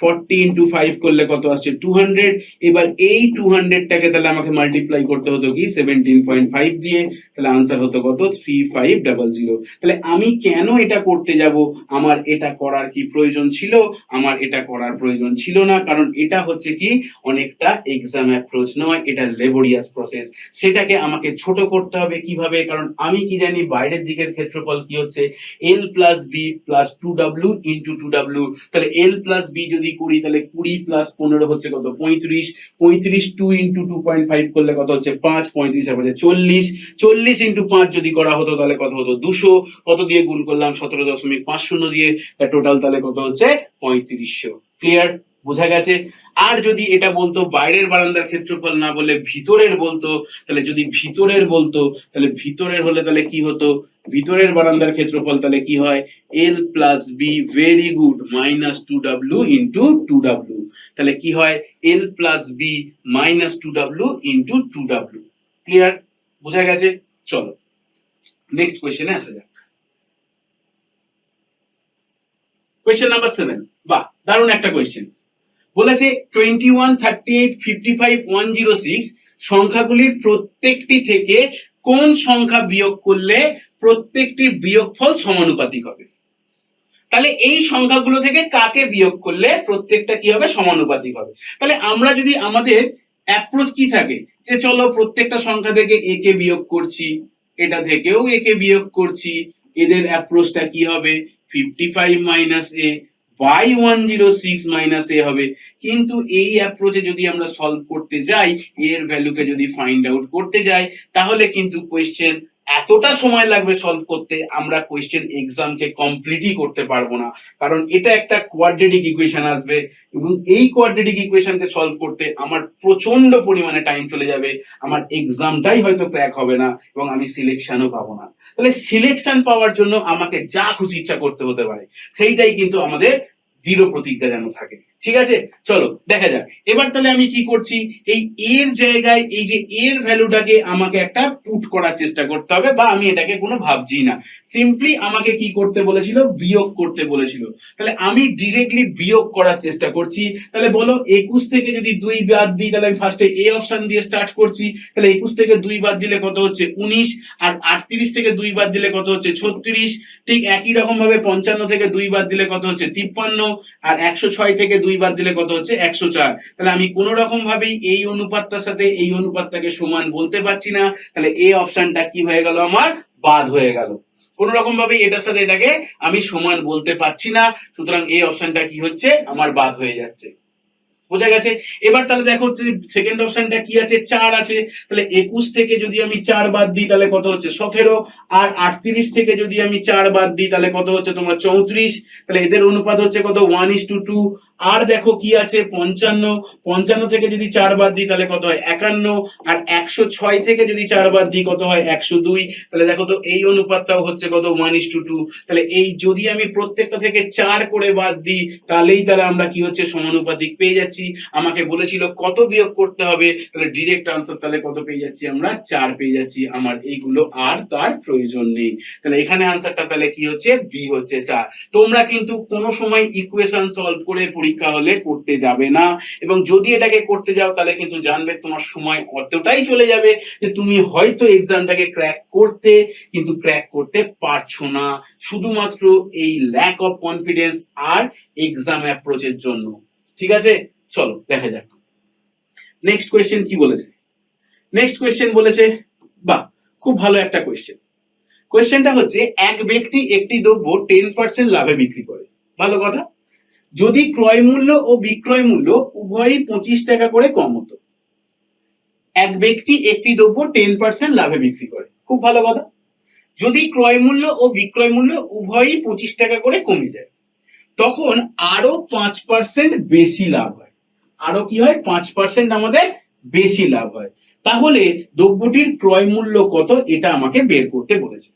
40 ইন্টু 5 করলে কত আসছে 200। এবার এই 200টাকে তাহলে আমাকে মাল্টিপ্লাই করতে হতো কি 17.5 দিয়ে, তাহলে আনসার হতো কত 3500। তাহলে আমি কেন এটা করতে যাব, আমার এটা করার কি প্রয়োজন ছিল, আমার এটা করার প্রয়োজন ছিল না, কারণ এটা হচ্ছে কি অনেকটা এক্সাম অ্যাপ্রোচ নয়, এটা লেবোরিয়াস প্রসেস। সেটাকে আমাকে ছোট করতে হবে কিভাবে, কারণ আমি কি জানি বাইরের দিকের ক্ষেত্রফল কি হচ্ছে L plus B plus 2w into 2w। তাহলে এল প্লাস বি যদি করি তাহলে 20 প্লাস 15 হচ্ছে কত 35, 35 2 ইন্টু 2.5 করলে কত হচ্ছে 5, 35 আর 40, 40 ইন্টু 5 যদি করা হতো তাহলে কত হতো 200, কত দিয়ে গুণ করলাম 17.50 দিয়ে, টোটাল তাহলে কত হচ্ছে 3500। ক্লিয়ার, বোঝা গেছে। আর যদি এটা বলতো বাইরের বারান্দার ক্ষেত্রফল না বলে ভিতরের বলতো, তাহলে যদি ভিতরের বলতো তাহলে ভিতরের হলে তাহলে কি হতো, ভিতরের বারান্দার ক্ষেত্রফল তাহলে কি হয় L plus B, very good, minus 2w into 2w। তাহলে কি হয় L plus B minus 2w into 2w। Clear, বোঝা গেছে। চলো নেক্সট কোয়েশ্চেনে আসা যাক। কোয়েশ্চেন নাম্বার 7, বাহ দারুণ একটা কোয়েশ্চেন। বলেছে 21, 38, 55, 106 সংখ্যাগুলির প্রত্যেকটি থেকে কোন সংখ্যা বিয়োগ করলে প্রত্যেকটির বিয়োগফল সমানুপাতিক হবে। তাহলে এই সংখ্যাগুলো থেকে কাকে বিয়োগ করলে প্রত্যেকটা কি হবে সমানুপাতিক হবে। তাহলে আমরা যদি আমাদের অ্যাপ্রোচ কি থাকে, যে চলো প্রত্যেকটা সংখ্যা থেকে এ কে বিয়োগ করছি, এটা থেকেও এ কে বিয়োগ করছি, এদের অ্যাপ্রোচটা কি হবে 55 মাইনাস এ বাই 106 মাইনাস এ হবে। কিন্তু এই অ্যাপ্রোচে যদি আমরা সলভ করতে যাই, এর ভ্যালুকে যদি ফাইন্ড আউট করতে যাই, তাহলে কিন্তু কোয়েশ্চেন এতটা সময় লাগবে সলভ করতে, আমরা কোয়েশ্চেন এক্সামকে কমপ্লিটই করতে পারবো না। কারণ এটা একটা কোয়াড্রেটিক ইকুয়েশন আসবে এবং এই কোয়াড্রেটিক ইকুয়েশনকে সলভ করতে আমার প্রচন্ড পরিমাণে টাইম চলে যাবে, আমার এক্সামটাই হয়তো ক্র্যাক হবে না এবং আমি সিলেকশনও পাবো না। তাহলে সিলেকশন পাওয়ার জন্য আমাকে যা খুশি ইচ্ছা করতে হতে পারে, সেইটাই কিন্তু আমাদের দৃঢ় প্রতিজ্ঞা যেন থাকে। ঠিক আছে, চলো দেখা যাক। এবার তাহলে আমি কি করছি, এই এর জায়গায় এই যে এর ভ্যালুটাকে আমাকে একটা পুট করার চেষ্টা করতে হবে, বা আমি এটাকে কোনো ভাবছি না, সিম্পলি আমাকে কি করতে বলেছিল, বিয়োগ করতে বলেছিল। তাহলে আমি ডিরেক্টলি বিয়োগ করার চেষ্টা করছি। তাহলে বলো 21 থেকে যদি 2 বাদ দিই, তাহলে আমি ফার্স্টে এ অপশন দিয়ে স্টার্ট করছি। তাহলে 21 থেকে 2 বাদ দিলে কত হচ্ছে 19, আর 38 থেকে 2 বাদ দিলে কত হচ্ছে 36। ঠিক একই রকম ভাবে 55 থেকে 2 বাদ দিলে কত হচ্ছে 53, আর 106 থেকে 2 বাদ দিলে কত হচ্ছে 104। তাহলে আমি কোন রকম ভাবেই এই অনুপাতটার সাথে এই অনুপাতটাকে সমান বলতে পারছি না, তাহলে এই অপশনটা কি হয়ে গেল, আমার বাদ হয়ে গেল। কোন রকম ভাবে এটার সাথে এটাকে আমি সমান বলতে পারছি না, সুতরাং এই অপশনটা কি হচ্ছে, আমার বাদ হয়ে যাচ্ছে। বোঝা গেছে? এবার তাহলে দেখো সেকেন্ড অপশনটা কি আছে, 4 আছে। তাহলে 21 থেকে যদি আমি 4 বাদ দিই তাহলে কত হচ্ছে 17, আর 38 থেকে যদি আমি 4 বাদ দিই তাহলে কত হচ্ছে তোমার 34। তাহলে এদের অনুপাত হচ্ছে কত, 1:2। আর দেখো কি আছে 55, 55 থেকে যদি 4 বাদ দিই তাহলে কত হয় 51, আর 106 থেকে যদি 4 বাদ দিই কত হয় 102। তাহলে দেখো তো এই অনুপাতটাও হচ্ছে কত, 1:2। তাহলে এই যদি আমি প্রত্যেকটা থেকে 4 করে বাদ দিই, তাহলে আমরা কি হচ্ছে, সমানুপাতিক পেয়ে যাচ্ছি। আমাকে বলেছিল কত বিয়োগ করতে হবে, তাহলে ডিরেক্ট আনসার তাহলে কত পেয়ে যাচ্ছি, আমরা 4 পেয়ে যাচ্ছি। আমার এইগুলো আর তার প্রয়োজন নেই। তাহলে এখানে আনসারটা তাহলে কি হচ্ছে, বি হচ্ছে 4। তোমরা কিন্তু কোনো সময় ইকুয়েশন সলভ করে পরীক্ষা হলে করতে যাবে না, এবং যদি এটাকে করতে যাও তাহলে কিন্তু জানবে তোমার সময় অতটাই চলে যাবে যে তুমি হয়তো এক্সামটাকে ক্র্যাক করতে, কিন্তু ক্র্যাক করতে পারছো না, শুধুমাত্র এই ল্যাক অফ কনফিডেন্স আর এক্সাম অ্যাপ্রোচের জন্য। ঠিক আছে, চলো দেখা যাক নেক্সট কোয়েশ্চেন কি বলেছে। নেক্সট কোয়েশ্চেন বলেছে, বাহ খুব ভালো একটা কোয়েশ্চেন। কোয়েশ্চেনটা হচ্ছে, এক ব্যক্তি একটি দ্রব্য 10% লাভে বিক্রি করে। ভালো কথা। যদি ক্রয় মূল্য ও বিক্রয় মূল্য উভয়ই 25 টাকা করে কম হতো। এক ব্যক্তি একটি দ্রব্য 10% লাভে বিক্রি করে, খুব ভালো কথা। যদি ক্রয় মূল্য ও বিক্রয় মূল্য উভয়ই 25 টাকা করে কমে যায়, তখন আরো 5% বেশি লাভ হয়। আরো কি হয়, 5% আমাদের বেশি লাভ হয়। তাহলে দ্রব্যটির ক্রয় মূল্য কত, এটা আমাকে বের করতে বলেছে।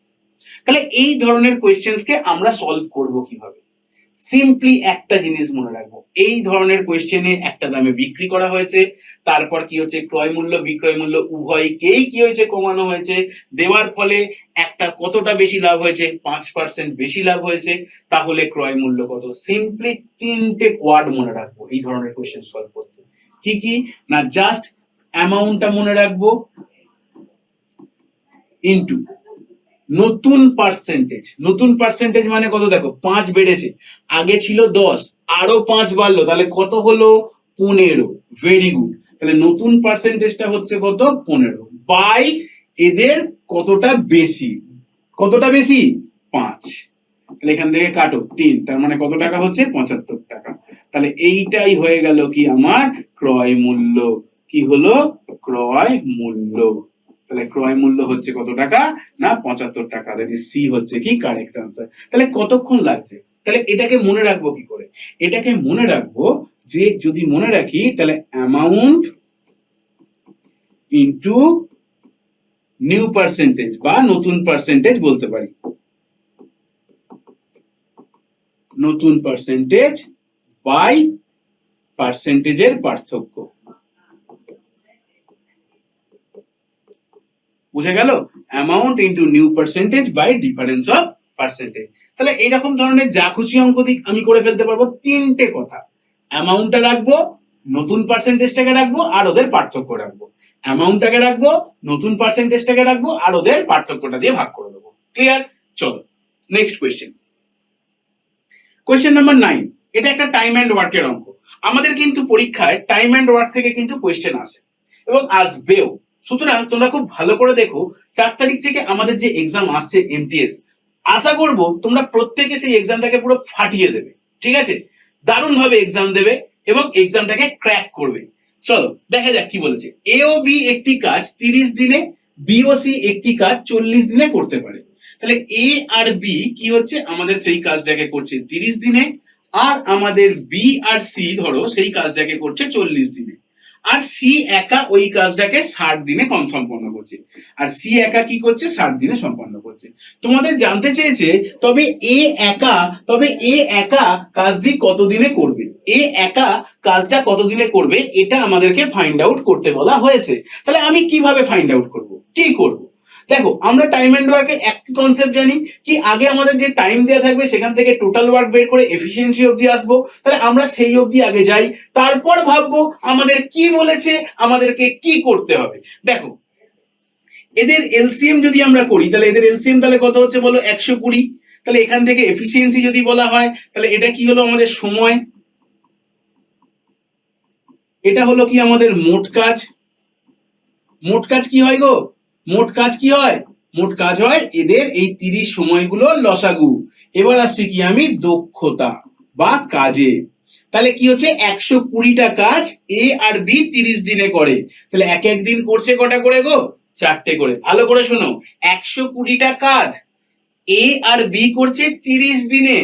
তাহলে এই ধরনের কোয়েশ্চেন্সকে আমরা সলভ করব কিভাবে? সিম্পলি একটা জিনিস মনে রাখবো, এই ধরনের কোয়েশ্চেনে একটা দামে বিক্রি করা হয়েছে, তারপর কি হচ্ছে, ক্রয় মূল্য বিক্রয় মূল্য উভয়কেই কি হয়েছে, কমানো হয়েছে। দেওয়ার ফলে একটা কতটা বেশি লাভ হয়েছে, 5% বেশি লাভ হয়েছে। তাহলে ক্রয় মূল্য কত? সিম্পলি 3টে ওয়ার্ড মনে রাখবো এই ধরনের কোয়েশ্চেন সলভ করতে। কি কি না, জাস্ট অ্যামাউন্টটা মনে রাখবো, ইনটু নতুন পার্সেন্টেজ। নতুন পার্সেন্টেজ মানে কত, দেখো 5 বেড়েছে, আগে ছিল 10, আরো 5 বাড়লো, তাহলে কত হলো 15। Very good. তাহলে নতুন পার্সেন্টেজটা হচ্ছে কত, 15 বাই এদের কতটা বেশি, কতটা বেশি 5। তাহলে এখান থেকে কাটো 3, তার মানে কত টাকা হচ্ছে 75 টাকা। তাহলে এইটাই হয়ে গেল কি আমার ক্রয় মূল্য। কি হলো, ক্রয় মূল্য। তাহলে ক্রয় মূল্য হচ্ছে কত টাকা না 75 টাকা। তাহলে সি হচ্ছে কি কারেক্ট আনসার। তাহলে কতক্ষণ লাগছে, তাহলে এটাকে মনে রাখবো কি করে? এটাকে মনে রাখবো যে, যদি মনে রাখি তাহলে অ্যামাউন্ট ইনটু নিউ পার্সেন্টেজ বা নতুন পার্সেন্টেজ বলতে পারি। নতুন পার্সেন্টেজ বাই পার্সেন্টেজের পার্থক্য। বুঝে গেল? Amount into new percentage by difference of percentage. তাহলে এইরকম ধরনের যা খুশি অঙ্ক দিক আমি করে ফেলতে পারবো। 3টে কথা, অ্যামাউন্টটা রাখবো, নতুন পার্সেন্টেজটাকে রাখবো, আর ওদের পার্থক্য রাখবো। অ্যামাউন্টটাকে রাখবো, নতুন পার্সেন্টেজটাকে রাখবো, আর ওদের পার্থক্যটা দিয়ে ভাগ করে দেবো। ক্লিয়ার? চলো নেক্সট কোয়েশ্চেন। Question number 9। এটা একটা টাইম অ্যান্ড ওয়ার্কের অঙ্ক। আমাদের কিন্তু পরীক্ষায় টাইম অ্যান্ড ওয়ার্ক থেকে কিন্তু কোয়েশ্চেন আসে এবং আসবেও। সুতরাং তোমরা খুব ভালো করে দেখো, 4 তারিখ থেকে আমাদের যে এক্সাম আসছে এমটিএস, আশা করব তোমরা প্রত্যেকে সেই এক্সামটাকে পুরো ফাটিয়ে দেবে। ঠিক আছে, দারুণ ভাবে এক্সাম দেবে এবং এক্সামটাকে ক্র্যাক করবে। চলো দেখা যাক কি বলেছে। এ ও বি একটি কাজ 30 দিনে বিওসি একটি কাজ 40 দিনে করতে পারে। তাহলে এ আর বি কি হচ্ছে, আমাদের সেই কাজটাকে করছে 30 দিনে, আর আমাদের বি আর সি ধরো সেই কাজটাকে করছে 40 দিনে, আর সি একা ওই কাজটাকে 60 দিনে সম্পন্ন করছে, আর সি একা কি করছে 60 দিনে সম্পন্ন করছে। তোমাদের জানতে চেয়েছে তবে এ একা কাজটি কত দিনে করবে, এ একা কাজটা কত দিনে করবে, এটা আমাদেরকে ফাইন্ড আউট করতে বলা হয়েছে। তাহলে আমি কিভাবে ফাইন্ড আউট করব, কি করব? দেখো, আমরা টাইম এন্ড ওয়ার্কের একটা কনসেপ্ট জানি কি, আগে আমাদের যে টাইম দেওয়া থাকবে সেখান থেকে টোটাল ওয়ার্ক বের করে এফিসিয়েন্সি অবধি আসবো। তাহলে আমরা সেই অবধি আগে যাই, তারপর ভাববো আমাদের কি বলেছে, আমাদেরকে কি করতে হবে। দেখো, এদের এলসিএম যদি আমরা করি, তাহলে এদের এলসিএম তাহলে কত হচ্ছে বলো, 120। তাহলে এখান থেকে এফিসিয়েন্সি যদি বলা হয়, তাহলে এটা কি হলো আমাদের সময়, এটা হলো কি আমাদের মোট কাজ। মোট কাজ কি হয় গো, মোট কাজ কি হয়, মোট কাজ হয় এদের এই 30 সময়গুলো লসাগু। এবার আসছে কি আমি দক্ষতা বা কাজে। তাহলে কি হচ্ছে, 120টা কাজ এ আর বি 30 দিনে করে। তাহলে এক এক দিন করছে কটা করে গো, 4টে করে। ভালো করে শোনো, 120টা কাজ এ আর বি করছে 30 দিনে।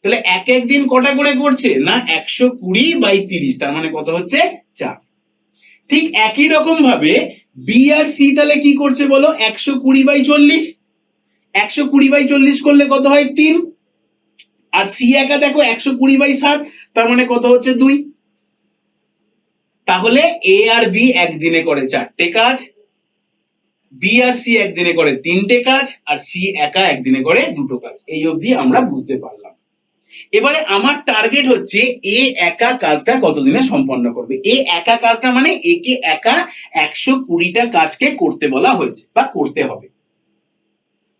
তাহলে এক এক দিন কটা করে করছে না, 120/30, তার মানে কত হচ্ছে 4। ঠিক একই রকম ভাবে বি আর সি তাহলে কি করছে বলো, 120/40, 120/40 করলে কত হয় 3, আর সি একা দেখো 120/60, তার মানে কত হচ্ছে 2। তাহলে এ আর বি একদিনে করে 4টে কাজ, বি আর সি একদিনে করে 3টে কাজ, আর সি একা একদিনে করে 2টো কাজ। এই অবধি আমরা বুঝতে পারলাম। এবারে আমার টার্গেট হচ্ছে এ একা কাজটা কতদিনে সম্পন্ন করবে। এ একা কাজটা মানে একে একা 120টা কাজকে করতে বলা হয়েছে বা করতে হবে।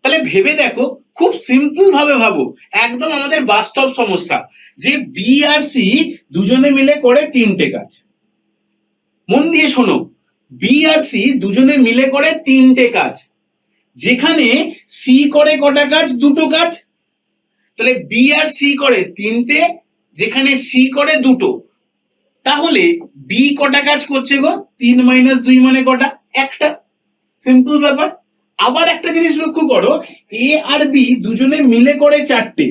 তাহলে ভেবে দেখো, খুব সিম্পল ভাবে ভাবো, একদম আমাদের বাস্তব সমস্যা, যে বি আর সি দুজনে মিলে করে 3টে কাজ। মন দিয়ে শোনো, বি আর সি দুজনে মিলে করে 3টে কাজ, যেখানে সি করে কটা কাজ, 2টো কাজ। তাহলে বি আর সি করে 3টে, যেখানে সি করে 2টো। তাহলে বি কটা কাজ করছে গো, 3 - 2 মানে কটা, একটা। সিম্পল ব্যাপার। আবার একটা জিনিস লক্ষ্য করো, এ আর বি দুজনে মিলে করে 4টে,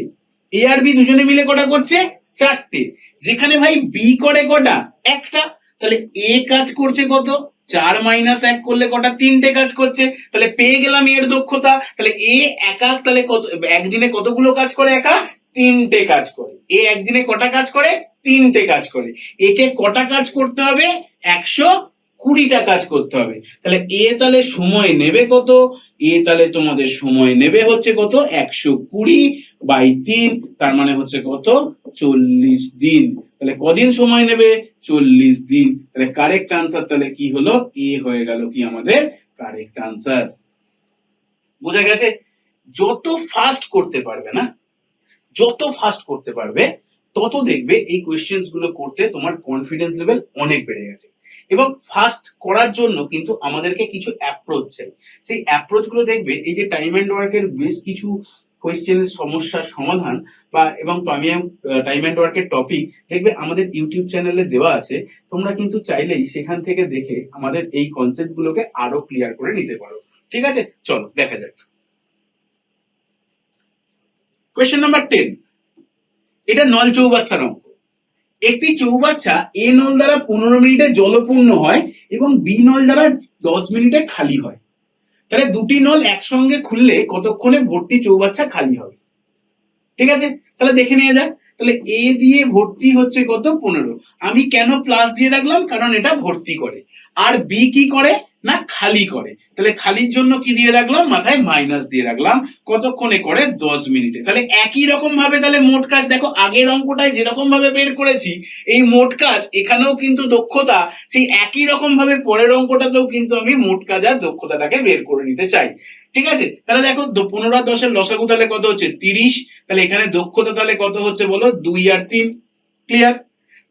এ আর বি দুজনে মিলে কটা করছে, 4টে, যেখানে ভাই বি করে কটা, একটা। তাহলে এ কাজ করছে কত, 4 - 1 করলে কটা, 3টে কাজ করছে। তাহলে পেয়ে গেলাম এর দক্ষতা। তাহলে এ একা তাহলে কত, একদিনে কতগুলো কাজ করে, একা 3টে কাজ করে। এ একদিনে কটা কাজ করে, 3টে কাজ করে। একে কটা কাজ করতে হবে, 120টা কাজ করতে হবে। তাহলে এ তাহলে সময় নেবে কত, এ তাহলে তোমাদের সময় নেবে হচ্ছে কত, 120/3, তার মানে হচ্ছে কত, 40 দিন। তাহলে কদিন সময় নেবে, 40 দিন। তাহলে কারেক্ট আনসার তাহলে কি হলো, এ হয়ে গেল কি আমাদের কারেক্ট আনসার। বোঝা গেছে? যত ফাস্ট করতে পারবে না, যত ফাস্ট করতে পারবে, তত দেখবে এই কোয়েশ্চেন্স গুলো করতে তোমার কনফিডেন্স লেভেল অনেক বেড়ে গেছে। এবং ফাস্ট করার জন্য কিন্তু আমাদেরকে কিছু অ্যাপ্রোচ চাই। সেই অ্যাপ্রোচ গুলো দেখবে এই যে টাইম এন্ড ওয়ার্কের বেশ কিছু কোয়েশ্চেনের সমস্যার সমাধান বা এবং টাইম এন্ড ওয়ার্কের টপিক দেখবে আমাদের ইউটিউব চ্যানেলে দেওয়া আছে। তোমরা কিন্তু চাইলেই সেখান থেকে দেখে আমাদের এই কনসেপ্ট গুলোকে আরো ক্লিয়ার করে নিতে পারো। ঠিক আছে, চলো দেখা যাক। কোয়েশ্চেন নাম্বার 10, এটা নল চৌবাচ্চার অঙ্ক। একটি চৌবাচ্চা এ নল দ্বারা 15 মিনিটে জলপূর্ণ হয় এবং বি নল দ্বারা 10 মিনিটে খালি হয়। তাহলে দুটি নল একসঙ্গে খুললে কতক্ষণে ভর্তি চৌবাচ্চা খালি হবে। ঠিক আছে, তাহলে দেখে নিয়ে যাক। তাহলে এ দিয়ে ভর্তি হচ্ছে কত, 15। আমি কেন প্লাস দিয়ে রাখলাম, কারণ এটা ভর্তি করে। আর বি কি করে না, খালি করে। তাহলে খালির জন্য কি দিয়ে রাখলাম, মাথায় মাইনাস দিয়ে রাখলাম। কতক্ষণে করে, 10 মিনিটে। তাহলে একই রকম ভাবে তাহলে মোট কাজ দেখো, আগের অঙ্কটায় যেরকম ভাবে বের করেছি এই মোট কাজ, এখানেও কিন্তু দক্ষতা সেই একই রকম ভাবে পরের অঙ্কটাতেও কিন্তু আমি মোট কাজ আর দক্ষতাটাকে বের করে নিতে চাই। ঠিক আছে, তাহলে দেখো 15 আর 10 এর লসাগু তাহলে কত হচ্ছে, 30। তাহলে এখানে দক্ষতা তাহলে কত হচ্ছে বলো, 2 আর 3। ক্লিয়ার?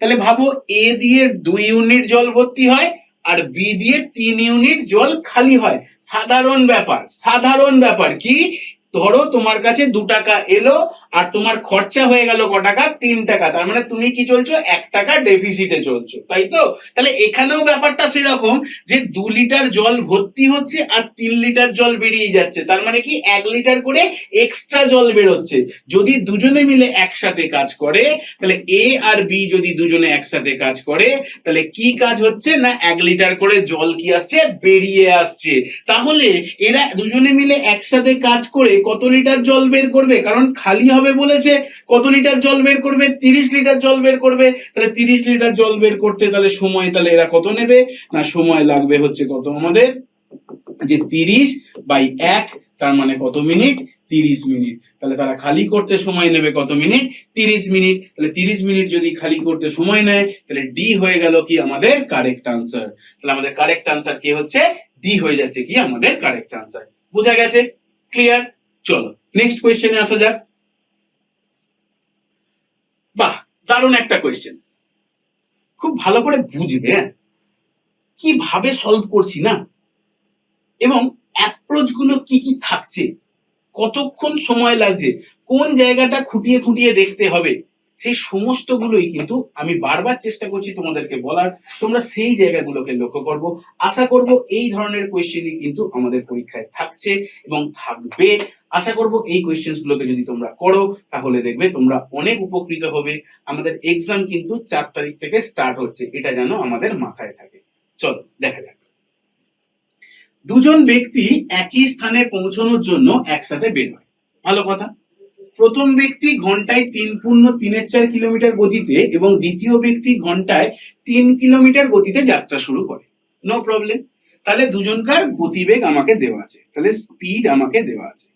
তাহলে ভাবো, এ দিয়ে 2 ইউনিট জল ভর্তি হয় আর বি দিয়ে 3 ইউনিট জল খালি হয়। সাধারণ ব্যাপার, সাধারণ ব্যাপার কি, ধরো তোমার কাছে 2 টাকা এলো আর তোমার খরচা হয়ে গেল ক টাকা, 3 টাকা, তার মানে তুমি কি চলছো, 1 টাকা ডেফিসিটে চলছো, তাই তো? তাহলে এখানেও ব্যাপারটা সেরকম যে 2 লিটার জল ভর্তি হচ্ছে আর 3 লিটার জল বেরিয়ে যাচ্ছে, তার মানে কি 1 লিটার করে এক্সট্রা জল বেরোচ্ছে। যদি দুজনে মিলে একসাথে কাজ করে, তাহলে এ আর বি যদি দুজনে একসাথে কাজ করে, তাহলে কি কাজ হচ্ছে না 1 লিটার করে জল কি আসছে, বেরিয়ে আসছে। তাহলে এরা দুজনে মিলে একসাথে কাজ করে কত লিটার জল বের করবে, কারণ খালি হবে বলেছে, কত লিটার জল বের করবে, 30 লিটার জল বের করবে। তাহলে 30 লিটার জল বের করতে তাহলে সময় তাহলে এরা কত নেবে না, সময় লাগবে হচ্ছে কত আমাদের, যে 30/1, তার মানে কত মিনিট, 30 মিনিট। তাহলে তারা খালি করতে সময় নেবে কত মিনিট, 30 মিনিট। তাহলে 30 মিনিট যদি খালি করতে সময় নেয়, তাহলে ডি হয়ে গেল কি আমাদের কারেক্ট আনসার। তাহলে আমাদের কারেক্ট আনসার কি হচ্ছে, ডি হয়ে যাচ্ছে কি আমাদের কারেক্ট আনসার। বোঝা গেছে? ক্লিয়ার? চলো নেক্সট কোয়েশ্চেনে আসা যাক। বাহ, দারুণ একটা কোয়েশ্চেন, খুব ভালো করে বুঝবে কিভাবে সলভ করছি না, এবং অ্যাপ্রোচ গুলো কি কি থাকছে, কতক্ষণ সময় লাগছে, কোন জায়গাটা খুঁটিয়ে খুঁটিয়ে দেখতে হবে, সেই সমস্ত গুলোই কিন্তু আমি বারবার চেষ্টা করছি তোমাদেরকে বলার। তোমরা সেই জায়গাগুলোকে লক্ষ্য করবো। আশা করব এই ধরনের কোয়েশ্চেনই কিন্তু আমাদের পরীক্ষায় থাকছে এবং থাকবে। আশা করব এই কোয়েশ্চেন গুলোকে যদি তোমরা করো, তাহলে দেখবে তোমরা অনেক উপকৃত হবে। আমাদের এক্সাম কিন্তু 4 তারিখ থেকে স্টার্ট হচ্ছে, এটা যেন আমাদের মাথায় থাকে। চলো দেখা যাক। দুজন ব্যক্তি একই স্থানে পৌঁছানোর জন্য একসাথে বের হয়, ভালো কথা। প্রথম ব্যক্তি ঘন্টায় 3.4 কিলোমিটার গতিতে এবং দ্বিতীয় ব্যক্তি ঘন্টায় 3 কিলোমিটার গতিতে যাত্রা শুরু করে, নো প্রবলেম। তাহলে দুজনকার গতিবেগ আমাকে দেওয়া আছে, তাহলে স্পিড আমাকে দেওয়া আছে।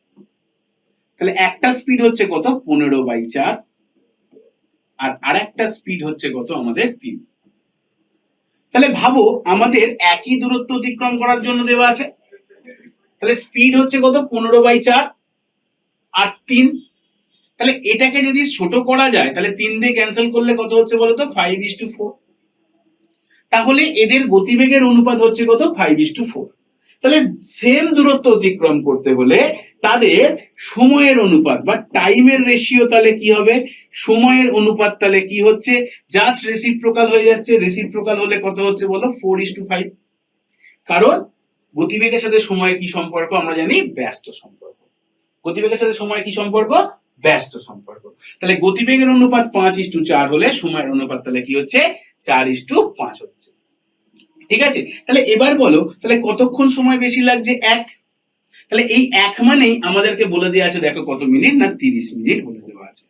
তাহলে একটা স্পিড হচ্ছে কত, 15/4, আর আরেকটা স্পিড হচ্ছে কত আমাদের 3। তাহলে ভাবো আমাদের একই দূরত্ব অতিক্রম করার জন্য দেওয়া আছে, তাহলে স্পিড হচ্ছে কত, 15/4 আর 3। তাহলে এটাকে যদি ছোট করা যায়, তাহলে 3 দিয়ে ক্যান্সেল করলে কত হচ্ছে বলতো, 5:4। তাহলে এদের গতিবেগের অনুপাত হচ্ছে কত, 5:4। তাহলে সেম দূরত্ব অতিক্রম করতে হলে তাদের সময়ের অনুপাত বা টাইমের রেশিও তাহলে কি হবে, সময়ের অনুপাত তাহলে কি হচ্ছে, জাস্ট রেসিপ্রোকাল হয়ে যাচ্ছে। রেসিপ্রোকাল হলে কত হচ্ছে বলো, 4:5। কারণ গতিবেগের সাথে সময়ের কি সম্পর্ক আমরা জানি, ব্যস্ত সম্পর্ক। গতিবেগের সাথে সময়ের কি সম্পর্ক, ব্যস্ত সম্পর্ক। তাহলে গতিবেগের অনুপাত 5:4 হলে সময়ের অনুপাত তাহলে কি হচ্ছে, 4:5 হচ্ছে। ঠিক আছে? তাহলে এবার বলো, তাহলে কতক্ষণ সময় বেশি লাগছে, 1। তাহলে এই 1 মানেই আমাদেরকে বলে দেওয়া আছে, দেখো কত মিনিট না, 30 মিনিট বলে দেওয়া আছে।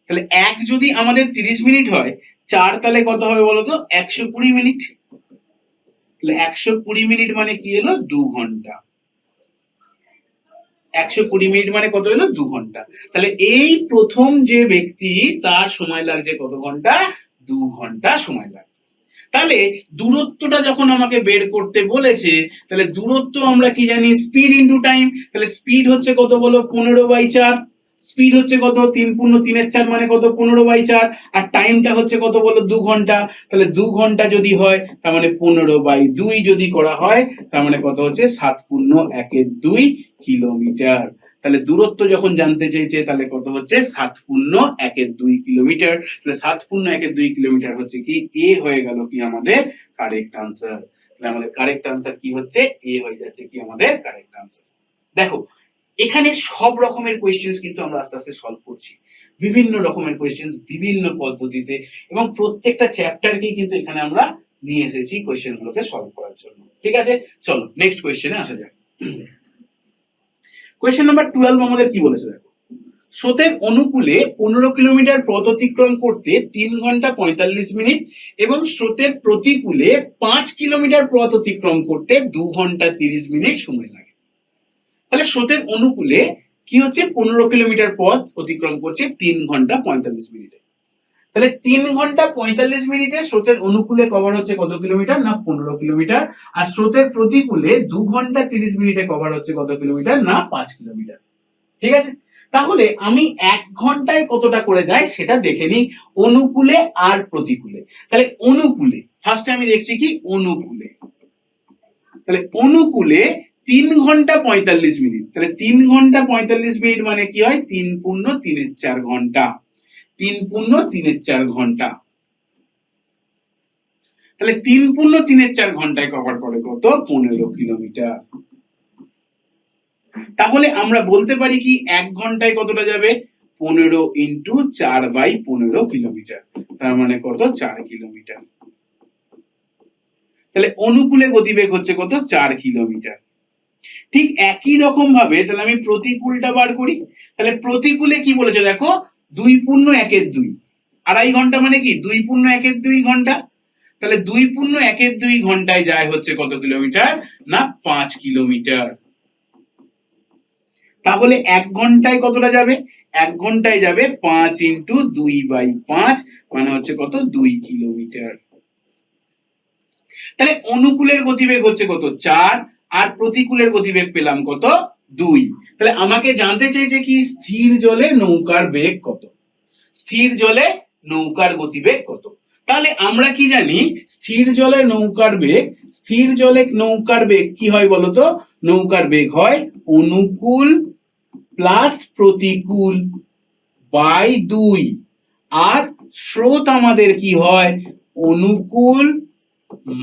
তাহলে 1 যদি আমাদের 30 মিনিট হয়, 4 তাহলে কত হবে বলতো, 120 মিনিট। তাহলে 120 মিনিট মানে কি হলো, 2 ঘন্টা। 120 মিনিট মানে কত হলো, 2 ঘন্টা। তাহলে এই প্রথম যে ব্যক্তি, তার সময় লাগছে কত ঘন্টা, 2 ঘন্টা সময় লাগছে। তাহলে দূরত্বটা যখন আমাকে বের করতে বলেছে, তাহলে দূরত্ব আমরা কি জানি, স্পিড ইন্টু টাইম। তাহলে স্পিড হচ্ছে কত বলো, 15/4। স্পিড হচ্ছে কত, 3×3=4 মানে কত, 15/4। আর টাইমটা হচ্ছে কত বলো, 2 ঘন্টা। তাহলে 2 ঘন্টা যদি হয়, তার মানে 15/2 যদি করা হয়, তার মানে কত হচ্ছে, 7×1=2 কিলোমিটার। তাহলে দূরত্ব যখন জানতে চেয়েছে, তাহলে কত হচ্ছে, 7×1=2 কিলোমিটার। তাহলে 7×1=2 কিলোমিটার হচ্ছে কি, এ হয়ে গেল কি আমাদের কারেক্ট আনসার। তাহলে আমাদের কারেক্ট আনসার কি হচ্ছে, এ হয়ে যাচ্ছে কি আমাদের কারেক্ট আনসার। দেখো এখানে সব রকমের কোয়েশ্চেন্স কিন্তু আমরা আস্তে আস্তে সলভ করছি, বিভিন্ন রকমের কোয়েশ্চেন্স বিভিন্ন পদ্ধতিতে, এবং প্রত্যেকটা চ্যাপ্টারকেই কিন্তু এখানে আমরা নিয়ে এসেছি কোয়েশ্চেন গুলোকে সলভ করার জন্য। ঠিক আছে, চলো নেক্সট কোয়েশ্চেনে আসা যাক। কোয়েশ্চেন নাম্বার 12 আমাদের কি বলেছে দেখো, স্রোতের অনুকূলে 15 কিলোমিটার পথ অতিক্রম করতে 3 ঘন্টা 45 মিনিট এবং স্রোতের প্রতিকূলে 5 কিলোমিটার পথ অতিক্রম করতে 2 ঘন্টা 30 মিনিট সময় লাগে। তাহলে স্রোতের অনুকূলে কি হচ্ছে, 15 কিলোমিটার পথ অতিক্রম করছে 3 ঘন্টা 45 মিনিটে। তাহলে 3 ঘন্টা 45 মিনিটে স্রোতের অনুকূলে কভার হচ্ছে কত কিলোমিটার না, 15 কিলোমিটার। আর স্রোতের প্রতিকূলে 2 ঘন্টা 30 মিনিটে কভার হচ্ছে কত কিলোমিটার না, 5 কিলোমিটার। ঠিক আছে, তাহলে আমি 1 ঘন্টায় কতটা করে যায় সেটা দেখে নিই, অনুকূলে আর প্রতিকূলে। তাহলে অনুকূলে ফার্স্টে আমি দেখছি কি, অনুকূলে। তাহলে অনুকূলে 3 ঘন্টা 45 মিনিট। তাহলে 3 ঘন্টা 45 মিনিট মানে কি হয়, 3×3=4 ঘন্টা, 3×3=4 ঘন্টা। তাহলে 3×3=4 ঘন্টায় কভার করে কত, 15 কিলোমিটার। তাহলে আমরা বলতে পারি কি 1 ঘন্টায় কতটা যাবে, 15×4/15 কিলোমিটার, তার মানে কত, 4 কিলোমিটার। তাহলে অনুকূলে গতিবেগ হচ্ছে কত, 4 কিলোমিটার। ঠিক একই রকম ভাবে তাহলে আমি প্রতিকূলটা বার করি। তাহলে প্রতিকূলে কি বলেছে দেখো, 2×1=2, 2.5 ঘন্টা মানে কি 2×1=2 ঘন্টা। তাহলে 2×1=2 ঘন্টায় যায় হচ্ছে কত কিলোমিটার, না 5 কিলোমিটার। তাহলে 1 ঘন্টায় কতটা যাবে, 1 ঘন্টায় যাবে 5×2/5, মানে হচ্ছে কত, 2 কিলোমিটার। তাহলে অনুকূলের গতিবেগ হচ্ছে কত, 4, আর প্রতিকূলের গতিবেগ পেলাম কত, 2। তাহলে আমাকে জানতে চাইছে কি, স্থির জলে নৌকার বেগ কত, স্থির জলে নৌকার গতিবেগ কত। তাহলে আমরা কি জানি, স্থির জলে নৌকার বেগ, স্থির জলে নৌকার বেগ কি হয় বলতো, নৌকার বেগ হয় অনুকূল প্লাস প্রতিকূল বাই 2, আর স্রোত আমাদের কি হয়, অনুকূল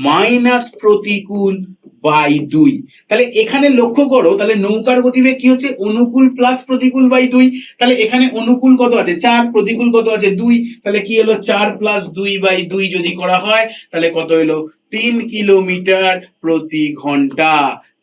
মাইনাস প্রতিকূল বাই 2। তাহলে এখানে লক্ষ্য করো, তাহলে নৌকার গতিবেগ কি হচ্ছে, অনুকূল প্লাস প্রতিকূল বাই 2। তাহলে এখানে অনুকূল কত আছে 4, প্রতিকূল কত আছে 2, তাহলে কি হলো 4+2/2 যদি করা হয় তাহলে কত হলো, 3 কিলোমিটার প্রতি ঘন্টা।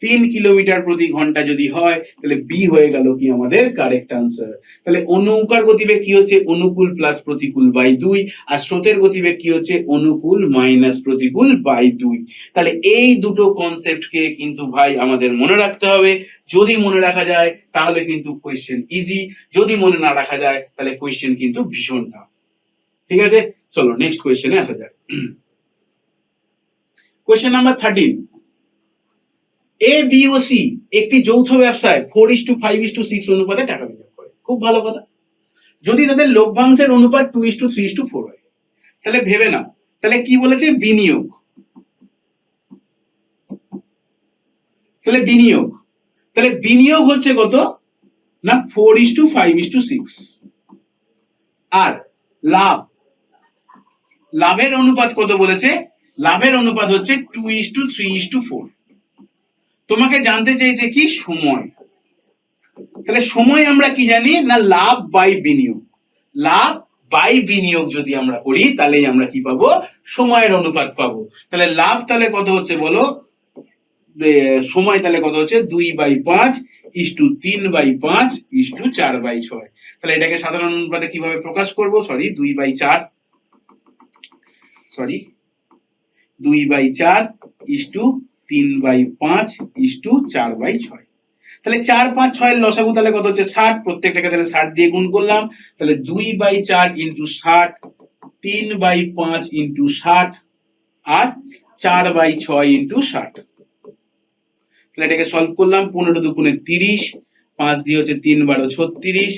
3 কিলোমিটার প্রতি ঘন্টা যদি হয় তাহলে বি হয়ে গেল কি আমাদের কারেক্ট আনসার। তাহলে নৌকার গতিবেগ কি হচ্ছে, অনুকূল প্লাস প্রতিকূল বাই 2, আর স্রোতের গতিবেগ কি হচ্ছে, অনুকূল মাইনাস প্রতিকূল বাই 2। তাহলে এই দুটো কনসেপ্টকে কিন্তু ভাই আমাদের মনে রাখতে হবে। যদি মনে রাখা যায় তাহলে কিন্তু কোয়েশ্চেন ইজি, যদি মনে না রাখা যায় তাহলে কোয়েশ্চেন কিন্তু ভীষণ টাফ। ঠিক আছে, চলো নেক্সট কোয়েশ্চেনে আসা যাক। Question number 13, A B O C একটি যৌথ ব্যবসায় 4:5:6 অনুপাতে টাকা বিনিয়োগ করে। খুব ভালো কথা। যদি তাদের লভ্যাংশের অনুপাত 2:3:4 হয়, তাহলে ভেবে নাও, তাহলে কি বলেছে, বিনিয়োগ। তাহলে বিনিয়োগ, তাহলে বিনিয়োগ হচ্ছে কত না 4:5:6, আর লাভ, লাভের অনুপাত কত বলেছে, লাভের অনুপাত হচ্ছে 2:3:4। তোমাকে জানতে চাইছে কি, সময়। তাহলে সময় আমরা কি জানি না, লাভ বাই বিনিয়োগ, লাভ বাই বিনিয়োগ যদি আমরা করি তাহলেই আমরা কি পাবো, সময়ের অনুপাত পাবো। তাহলে লাভ তাহলে কত হচ্ছে বলো, সময় তাহলে কত হচ্ছে, 2/5:3/5:4/6। তাহলে এটাকে সাধারণ অনুপাতে কিভাবে প্রকাশ করব, 2/4:3/5:4/6। তাহলে 4, 5, 6 এর লসাগু তাহলে কত হচ্ছে 60, প্রত্যেকটাকে তাহলে 60 দিয়ে গুণ করলাম। তাহলে 2/4 × 60, 3/5 × 60, আর 4/6 × 60। তাহলে এটাকে সলভ করলাম, 15×2 = 30, 5 দিয়ে হচ্ছে 3×12 = 36,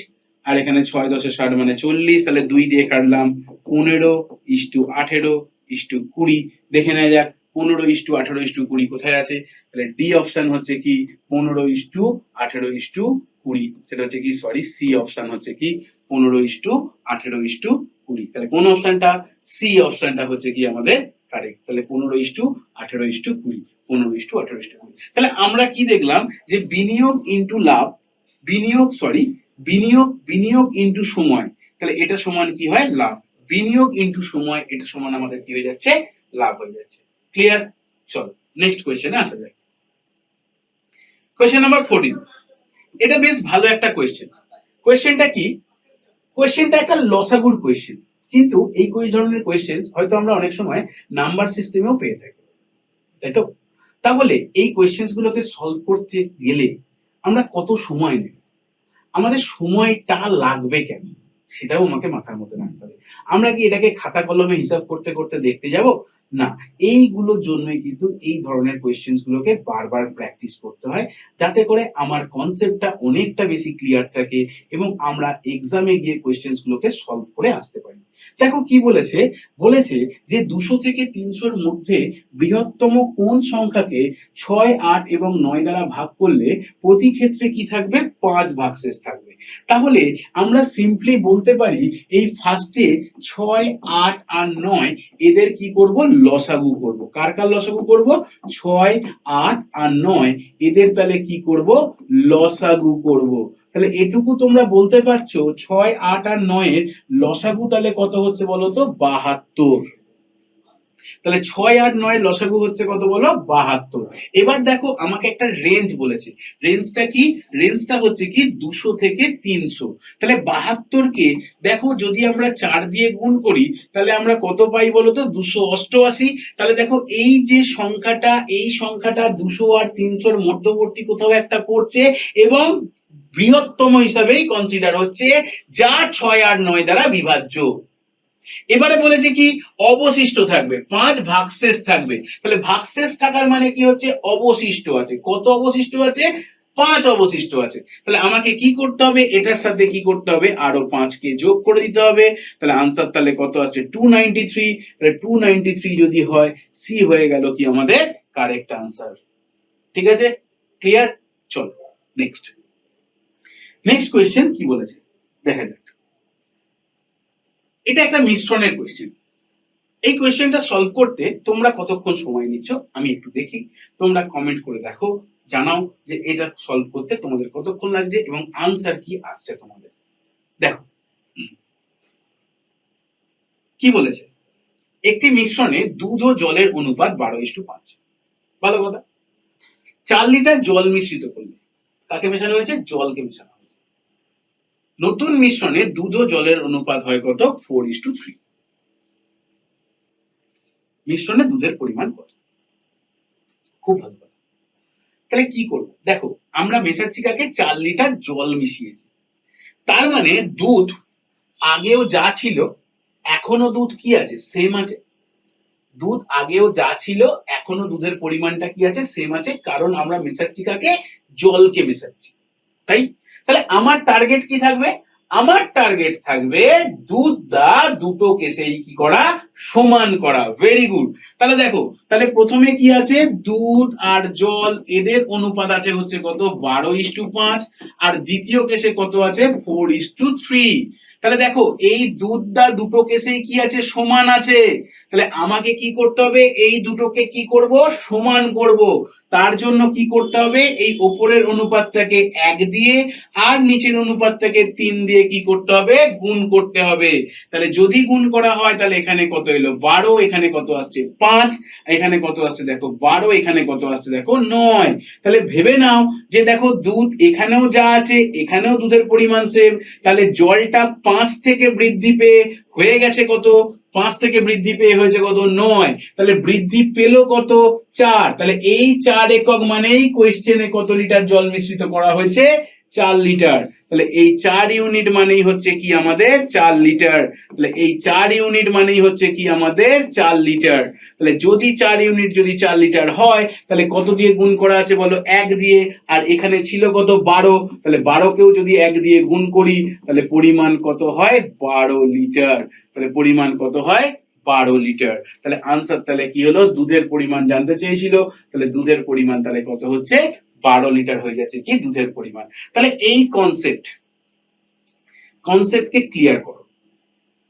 আর এখানে 6×10 = 60 মানে 40। তাহলে 2 দিয়ে কাটলাম, 15:18:20। দেখে নেওয়া যাক 15:18:20 কোথায় আছে। তাহলে ডি অপশন হচ্ছে কি 15:18:20, সেটা হচ্ছে কি, সি অপশন হচ্ছে কি 15:18:20। তাহলে কোন অপশনটা, সি অপশনটা হচ্ছে কি আমাদের কারেক্ট। তাহলে 15:18:20, 15:18:20। তাহলে আমরা কি দেখলাম, যে বিনিয়োগ ইনটু লাভ, বিনিয়োগ ইনটু সময়, তাহলে এটা সমান কি হয়, লাভ। বিনিয়োগ ইনটু সময়, এটা সমান আমাদের কি হয়ে যাচ্ছে, লাভ হয়ে যাচ্ছে। ক্লিয়ার? চলো নেক্সট কোয়েশ্চেনে আসা যাক। কোয়েশ্চেন নাম্বার 14, এটা বেশ ভালো একটা কোয়েশ্চেন। কোয়েশ্চেনটা কি, কোয়েশ্চেনটা একটা লসাগুর কোয়েশ্চেন, কিন্তু এই ধরনের কোয়েশ্চেন হয়তো আমরা অনেক সময় নাম্বার সিস্টেমেও পেয়ে থাকি, তাই তো? তাহলে এই কোয়েশ্চেন গুলোকে সলভ করতে গেলে আমরা কত সময় নেব, আমাদের সময়টা লাগবে কেন, সেটাও আমাকে মাথার মধ্যে রাখতে হবে। আমরা কি এটাকে খাতা কলমে হিসাব করতে করতে দেখতে যাব, না, এইগুলোর জন্যই কিন্তু এই ধরনের কোয়েশ্চেন্স গুলোকে বারবার প্র্যাকটিস করতে হয়, যাতে করে আমার কনসেপ্টটা অনেকটা বেশি ক্লিয়ার থাকে এবং আমরা এক্সামে গিয়ে কোয়েশ্চেন্স গুলোকে সলভ করে আসতে পারি। দেখো কি বলেছে, বলেছে যে 200 থেকে 300 এর মধ্যে বৃহত্তম কোন সংখ্যাকে 6, 8 এবং 9 দ্বারা ভাগ করলে প্রতি ক্ষেত্রে কি থাকবে, 5 ভাগশেষ থাকবে। তাহলে আমরা সিম্পলি বলতে পারি এই ফার্স্টে 6, 8 আর 9 এদের কি করব, লসাগু করব। কার কার লসাগু করব, 6, 8 আর 9 এদের তাহলে কি করব, লসাগু করব। তাহলে এটুকু তোমরা বলতে পারছো 6, 8 আর 9 এর লসাগু তাহলে কত হচ্ছে বলো তো, 72। তাহলে 6, 8, 9 লসাগু হচ্ছে কত বলো, 72। এবার দেখো আমাকে একটা রেঞ্জ বলেছে, রেঞ্জটা কি, রেঞ্জটা হচ্ছে কি 200 থেকে 300। তাহলে 72 কে দেখো যদি আমরা 4 দিয়ে গুণ করি তাহলে আমরা কত পাই বলো তো, 288। তাহলে দেখো এই যে সংখ্যাটা, এই সংখ্যাটা 200 আর 300 এর মধ্যবর্তী কোথাও একটা পড়ছে এবং বৃহত্তম হিসাবেই কনসিডার হচ্ছে, যা 6 আর 9 দ্বারা বিভাজ্য। এবারে বলেছে কি, অবশিষ্ট থাকবে, 5 ভাগশেষ থাকবে। তাহলে ভাগশেষ থাকার মানে কি হচ্ছে, অবশিষ্ট আছে। কত অবশিষ্ট আছে, 5 অবশিষ্ট আছে। তাহলে আমাকে কি করতে হবে, এটার সাথে কি করতে হবে, আরো 5 কে যোগ করে দিতে হবে। তাহলে আনসার তাহলে কত আসছে, 293। তাহলে 293 যদি হয়, সি হয়ে গেল কি আমাদের কারেক্ট আনসার। ঠিক আছে, ক্লিয়ার? চলো নেক্সট। নেক্সট কোয়েশ্চেন কি বলেছে দেখা যাক। এটা একটা মিশ্রণের কোয়েশ্চেন। এই কোয়েশ্চেনটা সলভ করতে তোমরা কতক্ষণ সময় নিচ্ছ আমি একটু দেখি, তোমরা কমেন্ট করে দেখো, জানাও যে এটা সলভ করতে তোমাদের কতক্ষণ লাগছে এবং আনসার কি আসছে তোমাদের। দেখো কি বলেছে, একটি মিশ্রণে দুধ ও জলের অনুপাত 12:5। ভালো কথা। 4 লিটার জল মিশ্রিত করলে, কাকে মেশানো হয়েছে, জলকে মেশানো হয়েছে। নতুন মিশ্রণে দুধ ও জলের অনুপাত হয় কত, 4:3। মিশ্রণে দুধের পরিমাণ কত, খুব ভালো কথা। তাহলে কি করব, দেখো আমরা মেশাচ্ছি কাকে, 4 লিটার জল মিশিয়েছি। তার মানে দুধ আগেও যা ছিল এখনো দুধ কি আছে, সেম আছে। দুধ আগেও যা ছিল এখনো দুধের পরিমাণটা কি আছে, সেম আছে, কারণ আমরা মেশাচ্ছি কাকে, জলকে মেশাচ্ছি। তাই তাহলে আমার টার্গেট কি থাকবে, আমার টার্গেট থাকবে দুধ দা দুটো কেসেই কি করা, সমান করা। Very good. তাহলে দেখো, তাহলে প্রথমে কি আছে, দুধ আর জল এদের অনুপাত আছে হচ্ছে কত, 12:5। আর দ্বিতীয় কেসে কত আছে, 4:3। তাহলে দেখো এই দুধ দা দুটো কেসেই কি আছে, সমান আছে। তাহলে আমাকে কি করতে হবে, এই দুটোকে কি করব, সমান করব। তার জন্য কি করতে হবে, এই ওপরের অনুপাতটাকে 1 দিয়ে আর নিচের অনুপাতটাকে 3 দিয়ে কি করতে হবে, গুণ করতে হবে। তাহলে যদি গুণ করা হয় তাহলে এখানে কত এলো, 12, এখানে কত আসছে 5, এখানে কত আসছে দেখো 12, এখানে কত আসছে দেখো 9। তাহলে ভেবে নাও যে দেখো দুধ এখানেও যা আছে এখানেও দুধের পরিমাণ সেম। তাহলে জলটা 5 থেকে বৃদ্ধি পেয়ে হয়ে গেছে কত, 5 থেকে বৃদ্ধি পেয়ে হয়েছে কত, 9। তাহলে বৃদ্ধি পেল কত, 4। তাহলে এই 4 একক মানেই কোয়েশ্চেনে কত লিটার জল মিশ্রিত করা হয়েছে, 4 লিটার। তাহলে এই 4 ইউনিট মানেই হচ্ছে কি আমাদের 4 লিটার। তাহলে এই 4 ইউনিট মানেই হচ্ছে কি আমাদের 4 লিটার। তাহলে যদি 4 ইউনিট যদি 4 লিটার হয় তাহলে কত দিয়ে গুণ করা আছে বলো, 1 দিয়ে। আর এখানে ছিল কত, 12। তাহলে 12 কেও যদি 1 দিয়ে গুণ করি তাহলে পরিমাণ কত হয়, 12 লিটার। তাহলে পরিমাণ কত হয়, 12 লিটার। তাহলে আনসার তাহলে কি হলো, দুধের পরিমাণ জানতে চেয়েছিল, তাহলে দুধের পরিমাণ তাহলে কত হচ্ছে, 12 লিটার হয়ে যাচ্ছে কি দুধের পরিমাণ। তাহলে এই কনসেপ্টকে ক্লিয়ার করো।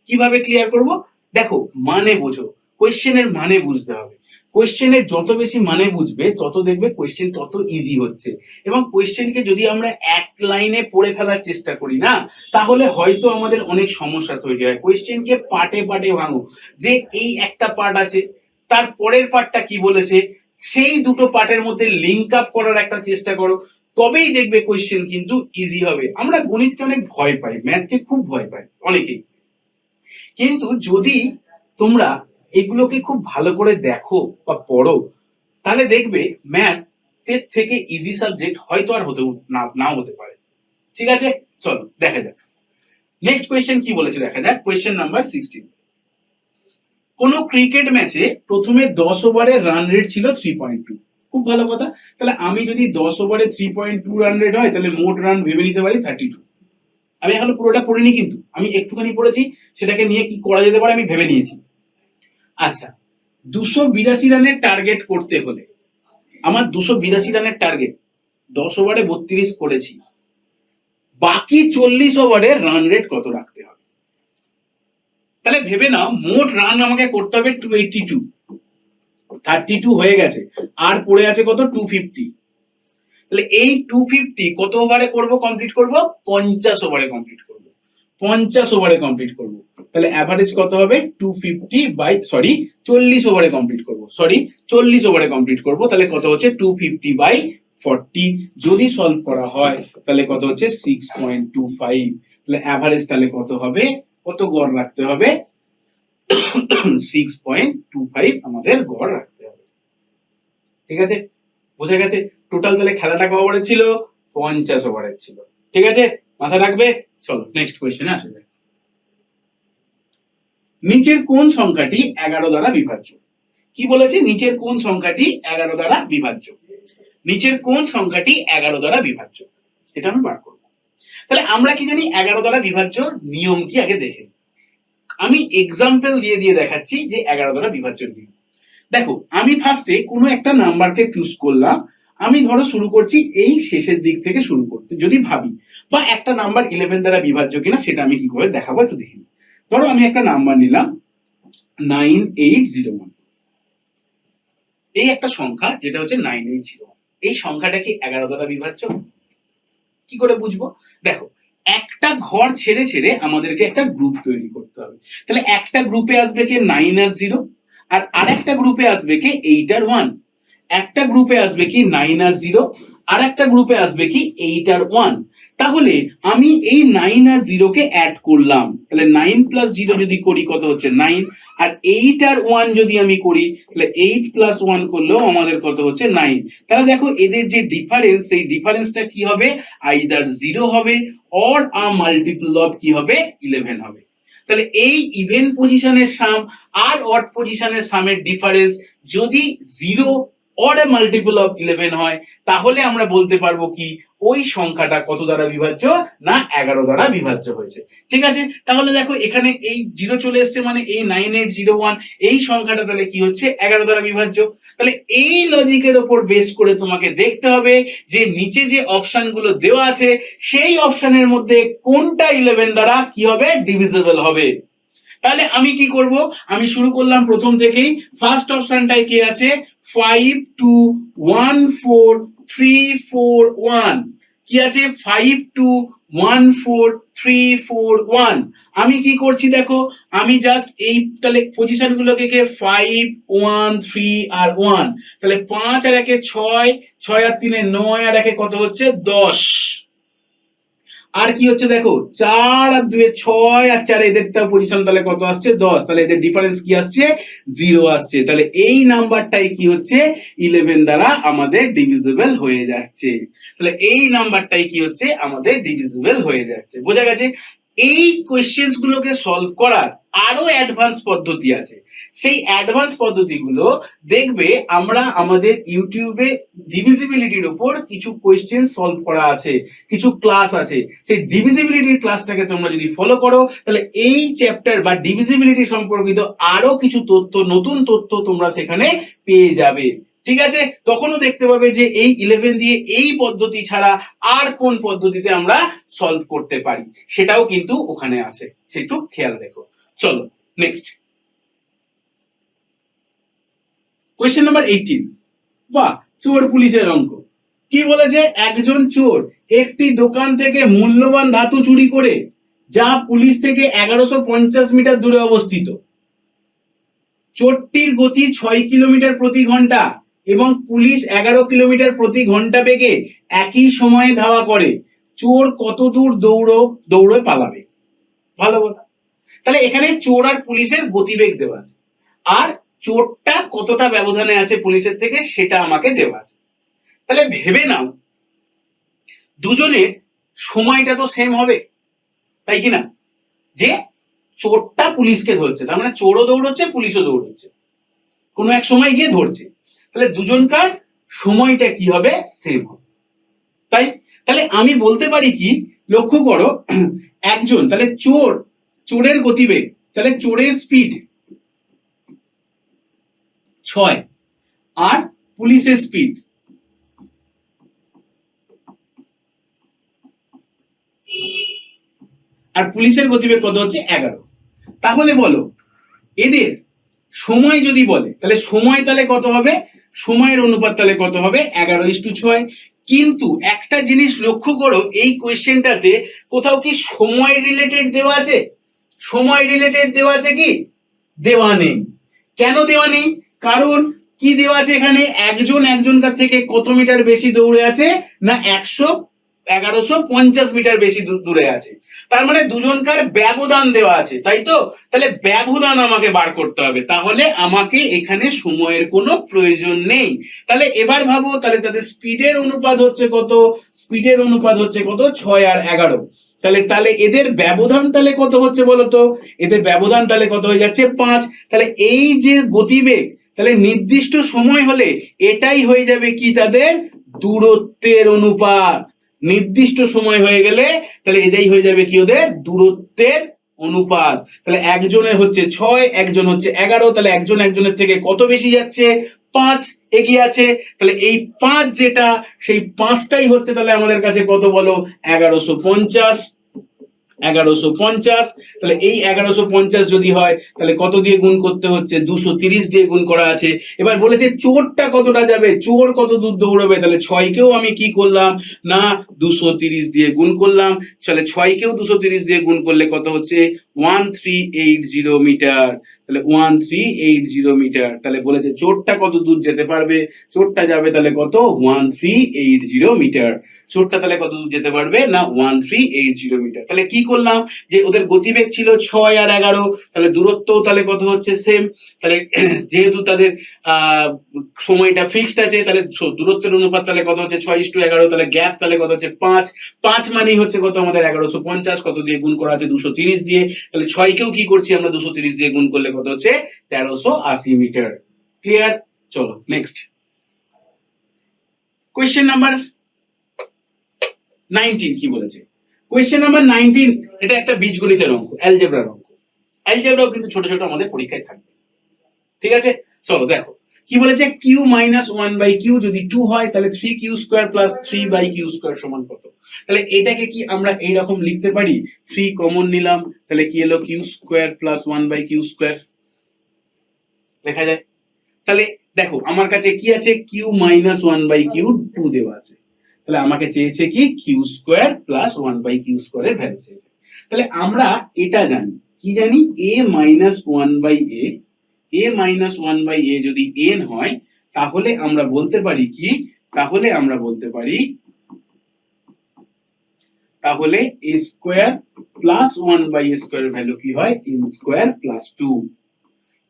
কিভাবে ক্লিয়ার করব, দেখো মানে বোঝো, কোয়েশ্চেনের মানে বুঝতে হবে। কোয়েশ্চেনের যত বেশি মানে বুঝবে তত দেখবে কোয়েশ্চেন তত ইজি হচ্ছে। এবং কোয়েশ্চেনকে যদি আমরা এক লাইনে পড়ে ফেলার চেষ্টা করি না, তাহলে হয়তো আমাদের অনেক সমস্যা তৈরি হয়। কোয়েশ্চেনকে পার্টে পার্টে ভাঙো, যে এই একটা পার্ট আছে, তার পরের পার্টটা কি বলেছে, সেই দুটো পার্টের মধ্যে লিঙ্ক আপ করার একটা চেষ্টা করো, তবেই দেখবে কোয়েশ্চেন কিন্তু ইজি হবে। আমরা গণিতকে অনেক ভয় পাই, ম্যাথকে খুব ভয় পাই অনেকেই, কিন্তু যদি তোমরা এগুলোকে খুব ভালো করে দেখো বা পড়ো তাহলে দেখবে ম্যাথ এর থেকে ইজি সাবজেক্ট হয়তো আর হতে নাও হতে পারে। ঠিক আছে, চলো দেখা যাক নেক্সট কোয়েশ্চেন কি বলেছে দেখা যাক। কোয়েশ্চেন নাম্বার 16, কোনো ক্রিকেট ম্যাচে প্রথমে 10 ওভারের রান রেট ছিল 3.2। খুব ভালো কথা। তাহলে আমি যদি 10 ওভারে 3.2 রান রেট হয়, তাহলে মোট রান ভেবে নিতে পারি 32। আমি এখনো পুরোটা পড়িনি, কিন্তু আমি একটুখানি পড়েছি, সেটাকে নিয়ে কি করা যেতে পারে আমি ভেবে নিয়েছি। আচ্ছা, 282 রানের টার্গেট করতে হলে, আমার 282 রানের টার্গেট, 10 ওভারে 32 করেছি, বাকি 40 ওভারে রান রেট কত রাখতে হবে? তাহলে ভেবে নাও, মোট রান আমাকে করতে হবে 282, 32 হয়ে গেছে, আর পড়ে আছে কত? 250। তাহলে এই 250 কত ওভারে করব, কমপ্লিট করব? 50 ওভারে কমপ্লিট করব। 50 ওভারে কমপ্লিট করব। তাহলে অ্যাভারেজ কত হবে? 250 বাই 40 ওভারে কমপ্লিট করব, 40 ওভারে কমপ্লিট করব। তাহলে কত হচ্ছে? 250 বাই 40 যদি সলভ করা হয়, তাহলে কত হচ্ছে? 6.25। তাহলে অ্যাভারেজ তাহলে কত হবে? কত গড় রাখতে হবে? 6.25 আমাদের গড় রাখতে হবে। ঠিক আছে, বোঝা গেছে? টোটাল তাহলে খেলাটা ক ওভারের ছিল? 50 ওভারের ছিল। ঠিক আছে, মাথা রাখবে। চলো নেক্সট কোয়েশ্চেনে আসা যাক। নিচের কোন সংখ্যাটি 11 দ্বারা বিভাজ্য? কি বলেছে? নিচের কোন সংখ্যাটি 11 দ্বারা বিভাজ্য? নিচের কোন সংখ্যাটি 11 দ্বারা বিভাজ্য, এটা আমি বার করব। তাহলে আমরা কি জানি 11 দ্বারা বিভাজ্য নিয়ম কি আগে দেখে নিই। আমি এক্সাম্পল দিয়ে দিয়ে দেখাচ্ছি যে 11 দ্বারা বিভাজ্য নিয়ম। দেখো, আমি ফার্স্টে কোনো একটা নাম্বারকে চুজ করলাম। আমি ধরো শুরু করছি এই শেষের দিক থেকে শুরু করতে, যদি ভাবি, বা একটা নাম্বার 11 দ্বারা বিভাজ্য কিনা সেটা আমি কি করে দেখাবো একটু দেখে নিই। ধরো আমি একটা নাম্বার নিলাম 9801, এই একটা সংখ্যা যেটা হচ্ছে 9801। এই সংখ্যাটা কি 11 দ্বারা বিভাজ্য? কি করে বুঝবো? দেখো, একটা ঘর ছেড়ে ছেড়ে আমাদেরকে একটা গ্রুপ তৈরি করতে হবে। তাহলে একটা গ্রুপে আসবে কি 9 আর 0, আর আরেকটা গ্রুপে আসবে কি 8 আর 1। একটা গ্রুপে আসবে কি 9 আর 0, আর একটা গ্রুপে আসবে কি 8 আর 1। তাহলে আমি এই 9 আর 0 কে অ্যাড করলাম, তাহলে 9 প্লাস 0 যদি করি কত হচ্ছে? 9। আর 8 আর 1 যদি আমি করি, তাহলে 8 প্লাস 1 করলেও আমাদের কত হচ্ছে? 9। তাহলে দেখো, এদের যে ডিফারেন্স, সেই ডিফারেন্সটা কি হবে? আইদার 0 হবে অর আ মাল্টিপল অফ কি হবে? 11 হবে। তাহলে এই ইভেন পজিশনের সাম আর অড পজিশনের সামের ডিফারেন্স যদি 0 অর এ মাল্টিপল অফ 11 হয়, তাহলে আমরা বলতে পারবো কি ওই সংখ্যাটা কত দ্বারা বিভাজ্য? না 11 দ্বারা বিভাজ্য হয়েছে। ঠিক আছে, তাহলে দেখো এখানে এই 0 চলে এসছে, মানে এই 9801 এই সংখ্যাটা তাহলে কি হচ্ছে? 11 দ্বারা বিভাজ্য। তাহলে এই লজিকের উপর বেস করে তোমাকে দেখতে হবে যে নিচে যে অপশন গুলো দেওয়া আছে সেই অপশনের মধ্যে কোনটা 11 দ্বারা কি হবে? ডিভিজিবল হবে। তাহলে আমি কি করব? আমি শুরু করলাম প্রথম থেকেই। ফার্স্ট অপশনটাই কি আছে? 521431 কি আছে? 521431। আমি কি করছি দেখো, আমি জাস্ট এই তাহলে পজিশন গুলোকে 5 1 3 আর 1, তাহলে 5 আর 1 6, 6 আর 3 9, আর 1 কত হচ্ছে? 10। আর কি হচ্ছে দেখো, 4 আর 2 6, আর 4 এদেরটা পজিশন তাহলে কত আসছে? 10। তাহলে এদের ডিফারেন্স কি আসছে? 0 আসছে। তাহলে এই নাম্বারটাই কি হচ্ছে? 11 দ্বারা আমাদের ডিভিজিবল হয়ে যাচ্ছে। তাহলে এই নাম্বারটাই কি হচ্ছে? আমাদের ডিভিজিবল হয়ে যাচ্ছে। বোঝা গেছে? এই কোয়েশ্চেন্স গুলোকে সলভ করার আরো অ্যাডভান্স পদ্ধতি আছে। সেই অ্যাডভান্স পদ্ধতিগুলো দেখবে আমরা আমাদের ইউটিউবে ডিভিজিবিলিটির উপর কিছু কোয়েশ্চেন সলভ করা আছে, কিছু ক্লাস আছে। সেই ডিভিজিবিলিটির ক্লাসটাকে তোমরা যদি ফলো করো, তাহলে এই চ্যাপ্টার বা ডিভিজিবিলিটি সম্পর্কিত আরো কিছু তথ্য, নতুন তথ্য তোমরা সেখানে পেয়ে যাবে। ঠিক আছে, তখনও দেখতে পাবে যে এই 11 দিয়ে এই পদ্ধতি ছাড়া আর কোন পদ্ধতিতে আমরা সলভ করতে পারি, সেটাও কিন্তু ওখানে আছে। সেটু খেয়াল রেখো। চলো নেক্সট কোয়েশ্চেন নাম্বার 18। বাহ, চোর পুলিশের অঙ্ক। কি বলেছে? একজন চোর একটি দোকান থেকে মূল্যবান ধাতু চুরি করে, যা পুলিশ থেকে 1150 মিটার দূরে অবস্থিত। চোরটির গতি 6 কিলোমিটার প্রতি ঘন্টা এবং পুলিশ 11 কিলোমিটার প্রতি ঘন্টা বেগে একই সময়ে ধাওয়া করে। চোর কত দূর দৌড়ে পালাবে? ভালো কথা। তাহলে এখানে চোর আর পুলিশের গতিবেগ দেওয়া আছে, আর চোরটা কতটা ব্যবধানে আছে পুলিশের থেকে সেটা আমাকে দেওয়া আছে। তাহলে ভেবে নাও, দুজনের সময়টা তো সেম হবে, তাই কি না? যে চোরটা পুলিশকে ধরছে, তার মানে চোরও দৌড়চ্ছে পুলিশও দৌড়চ্ছে, কোনো এক সময় গিয়ে ধরছে, তাহলে দুজনকার সময়টা কি হবে, সেম হবে, তাই? তাহলে আমি বলতে পারি কি, লক্ষ্য করো, একজন, তাহলে চোরের গতিবেগ, তাহলে চোরের স্পিড 6 আর পুলিশের স্পিড গতিবেগ কত হচ্ছে 11। তাহলে বলো এদের সময় যদি বলে, তাহলে সময় তাহলে কত হবে, সময়ের অনুপাত তাহলে কত হবে, 11:6। কিন্তু একটা জিনিস লক্ষ্য করো, এই কোয়েশ্চেনটাতে কোথাও কি সময় রিলেটেড দেওয়া আছে? সময় রিলেটেড দেওয়া আছে কি? দেওয়া নেই। কেন দেওয়া নেই? কারণ কি দেওয়া আছে এখানে, একজনকার থেকে কত মিটার বেশি দৌড়ে আছে না, 1150 মিটার বেশি দূরে আছে, তার মানে দুজনকার ব্যবধান দেওয়া আছে, তাই তো? তাহলে ব্যবধান আমাকে বার করতে হবে, তাহলে আমাকে এখানে সময়ের কোনো প্রয়োজন নেই। তাহলে এবার ভাবো, তাহলে তাদের স্পিডের অনুপাত হচ্ছে কত, 6 আর 11। তাহলে এদের ব্যবধান তাহলে কত হচ্ছে বলতো, এদের ব্যবধান তাহলে কত হয়ে যাচ্ছে, 5। তাহলে এই যে গতিবেগ, তাহলে নির্দিষ্ট সময় হলে এটাই হয়ে যাবে কি, তাদের দূরত্বের অনুপাত। নির্দিষ্ট সময় হয়ে গেলে তাহলে এটাই হয়ে যাবে কি, ওদের দূরত্বের অনুপাত। তাহলে একজনের হচ্ছে 6, একজন হচ্ছে 11, তাহলে একজনের থেকে কত বেশি যাচ্ছে, 5 এগিয়ে আছে। তাহলে এই 5 যেটা, সেই 5টাই হচ্ছে তাহলে আমাদের কাছে কত বলো, 1150। তাহলে এই 1150 যদি হয় তাহলে কত দিয়ে গুণ করতে হচ্ছে, 230 দিয়ে গুণ করা আছে। এবার বলেছে চোরটা কতটা যাবে, চোর কত দূর দৌড়বে, তাহলে 6কেও আমি কি করলাম না, 230 দিয়ে গুণ করলাম। তাহলে 6কেও 230 দিয়ে গুণ করলে কত হচ্ছে, 1380 মিটার। তাহলে 1380 মিটার। তাহলে বলেছে চোরটা কত দূর যেতে পারবে, চোরটা যাবে তাহলে কত, 1380 মিটার। চোরটা তাহলে কত দূর যেতে পারবে না, 1380 মিটার। তাহলে কি করলাম, যে ওদের গতিবেগ ছিল 6 আর 11, তাহলে দূরত্ব তাহলে কত হচ্ছে, সেম। তাহলে যেহেতু তাদের সময়টা ফিক্সড আছে, তাহলে দূরত্বের অনুপাত তাহলে কত হচ্ছে, 6:11। তাহলে গ্যাপ তাহলে কত হচ্ছে, 5 মানেই হচ্ছে কত আমাদের 1150। কত দিয়ে গুণ করা আছে, 230 দিয়ে। তাহলে 6কেও কি করছি আমরা, 230 দিয়ে গুণ করলে কত হচ্ছে, 1380 মিটার। ক্লিয়ার? চলো নেক্সট কোয়েশ্চেন নাম্বার 19 কি বলেছে। কোয়েশ্চেন নাম্বার 19, এটা একটা বীজগণিতের অঙ্ক, অ্যালজেব্রার অঙ্ক। অ্যালজেব্রাও কিন্তু ছোট ছোট আমাদের পরীক্ষায় থাকবে, ঠিক আছে? চলো দেখো কি বলেছে, কিউ মাইনাস 1/কিউ যদি 2 হয়, তাহলে 3q² প্লাস 3/কিউ² সমান কত? তাহলে এটাকে কি আমরা এইরকম লিখতে পারি, 3 কমন নিলাম, তাহলে কি হলো, q² প্লাস 1/কিউ², লেখা যায়। তাহলে দেখো আমার কাছে কি আছে, কিউ মাইনাস 1/কিউ 2 দেওয়া আছে, তাহলে আমাকে চেয়েছে কি, q² প্লাস 1/কিউ² এর ভ্যালু চেয়েছে। তাহলে আমরা এটা জানি, কি জানি, a মাইনাস 1/a, যদি n হয়, তাহলে আমরা বলতে পারি কি, তাহলে a² প্লাস 1/a² এর ভ্যালু কি হয়, n² প্লাস 2।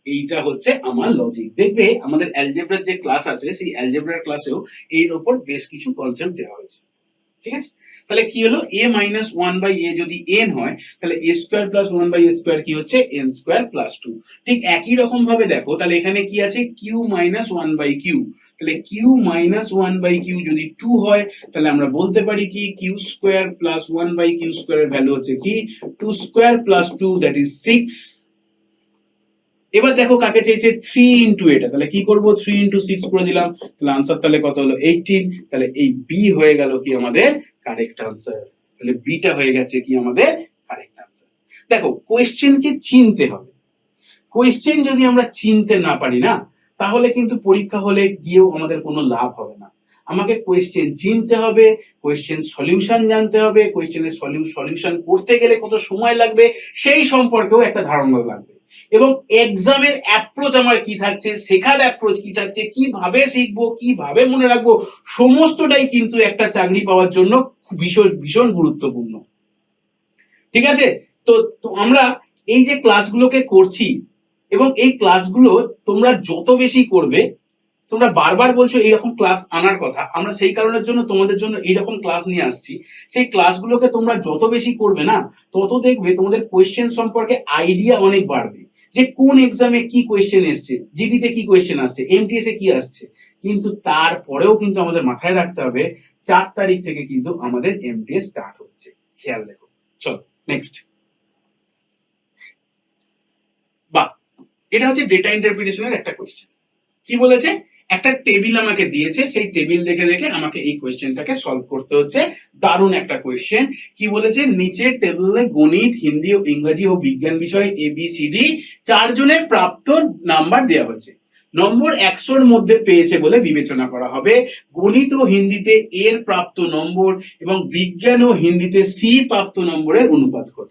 এইটা হচ্ছে আমার লজিক। দেখবে আমাদের অ্যালজেব্রার যে ক্লাস আছে, সেই অ্যালজেব্রার ক্লাসেও এর উপর বেশ কিছু কনসেপ্ট দেওয়া হয়েছে, ঠিক আছে? তাহলে কি হলো, a মাইনাস 1/a যদি n হয়, তাহলে a² প্লাস 1/a² কি হচ্ছে, n² প্লাস 2। ঠিক একই রকম ভাবে দেখো, তাহলে এখানে কি আছে, q মাইনাস 1/কিউ, তাহলে q মাইনাস 1/কিউ যদি 2 হয়, তাহলে আমরা বলতে পারি কি, q² প্লাস 1/কিউ² এর ভ্যালু হচ্ছে কি, 2² প্লাস 2, দ্যাট ইজ 6। এবার দেখো কাকে চেয়েছে, 3 ইন্টু এটা, তাহলে কি করব, 3 ইন্টু 6 করে দিলাম, তাহলে আনসার তাহলে কত হলো, 18। তাহলে এই বি হয়ে গেল কি আমাদের কারেক্ট আনসার। তাহলে বিটা হয়ে গেছে কি আমাদের কারেক্ট আনসার। দেখো কোয়েশ্চেনকে চিনতে হবে, কোয়েশ্চেন যদি আমরা চিনতে না পারি না, তাহলে কিন্তু পরীক্ষা হলে গিয়েও আমাদের কোনো লাভ হবে না। আমাকে কোয়েশ্চেন চিনতে হবে, কোয়েশ্চেন সলিউশন জানতে হবে, কোয়েশ্চেনের সলিউশন করতে গেলে কত সময় লাগবে সেই সম্পর্কেও একটা ধারণা লাগবে, এবং এক্সামের অ্যাপ্রোচ আমার কি থাকছে, শেখার অ্যাপ্রোচ কি থাকছে, কিভাবে শিখবো, কিভাবে মনে রাখবো, সমস্তটাই কিন্তু একটা চাকরি পাওয়ার জন্য ভীষণ ভীষণ গুরুত্বপূর্ণ, ঠিক আছে? তো আমরা এই যে ক্লাসগুলোকে করছি, এবং এই ক্লাসগুলো তোমরা যত বেশি করবে তোমরা বারবার বলছো এইরকম ক্লাস আনার কথা, আমরা সেই কারণের জন্য তোমাদের জন্য এইরকম ক্লাস নিয়ে আসছি। সেই ক্লাসগুলোকে তোমরা যত বেশি করবে না, তত দেখবে তোমাদের কোয়েশ্চেন সম্পর্কে আইডিয়া অনেক বাড়বে, যে কোন এক্সামে কি কোয়েশ্চেন এসছে, জিডিতে কি কোয়েশ্চেন আসছে, এমটিএস এ কি আসছে। কিন্তু তারপরেও কিন্তু আমাদের মাথায় রাখতে হবে 4 তারিখ থেকে কিন্তু আমাদের এমটিএস স্টার্ট হচ্ছে, খেয়াল রেখো। চলো নেক্সট। বা এটা হচ্ছে ডেটা ইন্টারপ্রিটেশনের একটা কোয়েশ্চেন। কি বলেছে, একটা টেবিল আমাকে দিয়েছে, সেই টেবিল দেখে দেখে আমাকে এই কোয়েশ্চেনটাকে সলভ করতে হচ্ছে। দারুণ একটা কোয়েশ্চেন। কি বলেছে, নিচে টেবিলে গণিত, হিন্দি ও ইংরেজি ও বিজ্ঞান বিষয়ে ABCD 4 জনের প্রাপ্ত নাম্বার দেওয়া হচ্ছে। নম্বর 100-র মধ্যে পেয়েছে বলে বিবেচনা করা হবে। গণিত ও হিন্দিতে এর প্রাপ্ত নম্বর এবং বিজ্ঞান ও হিন্দিতে সি প্রাপ্ত নম্বরের অনুপাত কত।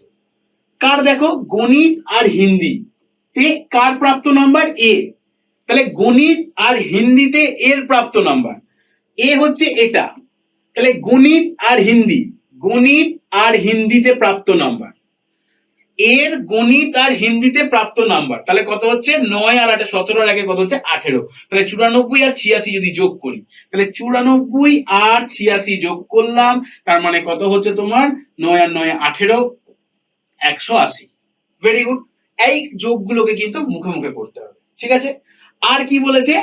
কার দেখো, গণিত আর হিন্দি তে কার প্রাপ্ত নাম্বার এ, তাহলে গণিত আর হিন্দিতে এর প্রাপ্ত নাম্বার এ হচ্ছে এটা। তাহলে গণিত আর হিন্দি, গণিত আর হিন্দিতে প্রাপ্ত নাম্বার, এর গণিত আর হিন্দিতে প্রাপ্ত নাম্বার তাহলে কত হচ্ছে, 9 আর 8 17-র আগে কত হচ্ছে 18। তাহলে 94 আর 86 যদি যোগ করি, তাহলে 94 আর 86 যোগ করলাম, তার মানে কত হচ্ছে তোমার 9 আর 9 18, 180। Very good. এই যোগগুলোকে কিন্তু মুখে মুখে করতে হবে, ঠিক আছে। আর কি বলেছে,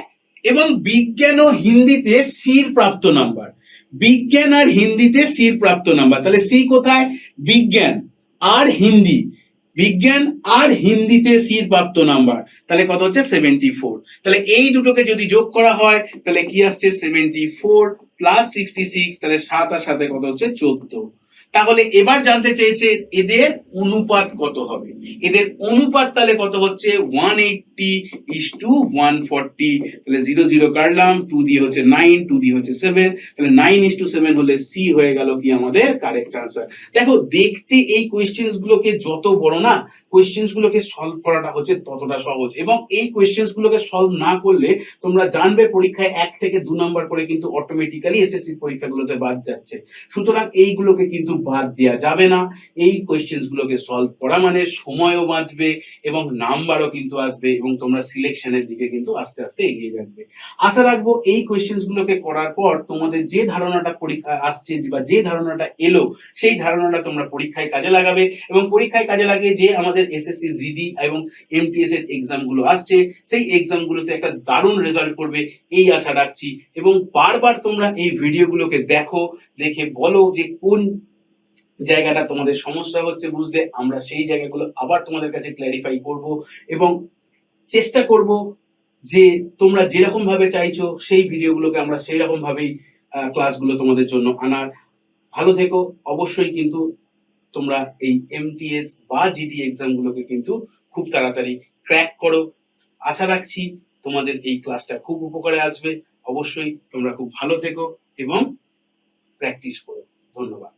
এবং বিজ্ঞান ও হিন্দিতে সির প্রাপ্ত নাম্বার, বিজ্ঞান আর হিন্দিতে সির প্রাপ্ত নাম্বার, তাহলে সি কোথায়, বিজ্ঞান আর হিন্দি, বিজ্ঞান আর হিন্দিতে সির প্রাপ্ত নাম্বার, তাহলে কত হচ্ছে 74। তাহলে এই দুটোকে যদি যোগ করা হয় তাহলে কি আসছে 74 প্লাস 66, তাহলে 7 আর 7 কত হচ্ছে 14। তাহলে এবার জানতে চেয়েছে এদের অনুপাত কত হবে। এদের অনুপাত তাহলে কত হচ্ছে 180:140। তাহলে 0 0 কাটলাম, 2 দিয়ে হচ্ছে 9, 2 দিয়ে হচ্ছে 7, তাহলে 9:7 হলে সি হয়ে গেল কি আমাদের কারেক্ট আনসার। দেখো দেখতে এই কোয়েশ্চেন্স গুলোকে যত বড় না, কোয়েশ্চেন্স গুলোকে সলভ করাটা হচ্ছে ততটা সহজ। এবং এই কোয়েশ্চেন্স গুলোকে সলভ না করলে তোমরা জানবে পরীক্ষায় 1 থেকে 2 নাম্বার করে কিন্তু অটোমেটিক্যালি এসএসসি পরীক্ষাগুলোতে বাদ যাচ্ছে। সুতরাং এইগুলোকে কিন্তু বাদ দেওয়া যাবে না। এই কোয়েশ্চেন্স গুলোকে সলভ করা মানে সময়ও বাঁচবে এবং নাম্বারও কিন্তু আসবে, এবং তোমরা সিলেকশনের দিকে কিন্তু আস্তে আস্তে এগিয়ে যাবে। আশা রাখবো এই কোয়েশ্চেন্স গুলোকে করার পর তোমাদের যে ধারণাটা পরীক্ষা আসছে বা যে ধারণাটা এলো, সেই ধারণাটা তোমরা পরীক্ষায় কাজে লাগাবে, এবং পরীক্ষায় কাজে লাগিয়ে যে আমাদের এসএসসি জিডি এবং এমটিএস এর এক্সাম গুলো আসছে, সেই এক্সাম গুলোতে একটা দারুণ রেজাল্ট করবে এই আশা রাখছি। এবং বারবার তোমরা এই ভিডিওগুলোকে দেখো, দেখে বলো যে কোন জায়গাটা তোমাদের সমস্যা হচ্ছে বুঝতে, আমরা সেই জায়গাগুলো আবার তোমাদের কাছে ক্ল্যারিফাই করব, এবং চেষ্টা করব যে তোমরা যেরকম ভাবে চাইছো সেই ভিডিওগুলোকে আমরা সেই রকম ভাবেই ক্লাসগুলো তোমাদের জন্য আনার। ভালো থেকো। অবশ্যই কিন্তু তোমরা এই এমটিএস বা জিডি এক্সাম গুলোকে কিন্তু খুব তাড়াতাড়ি ক্র্যাক করো। আশা রাখছি তোমাদের এই ক্লাসটা খুব উপকারে আসবে। অবশ্যই তোমরা খুব ভালো থেকো এবং প্র্যাকটিস করো। ধন্যবাদ।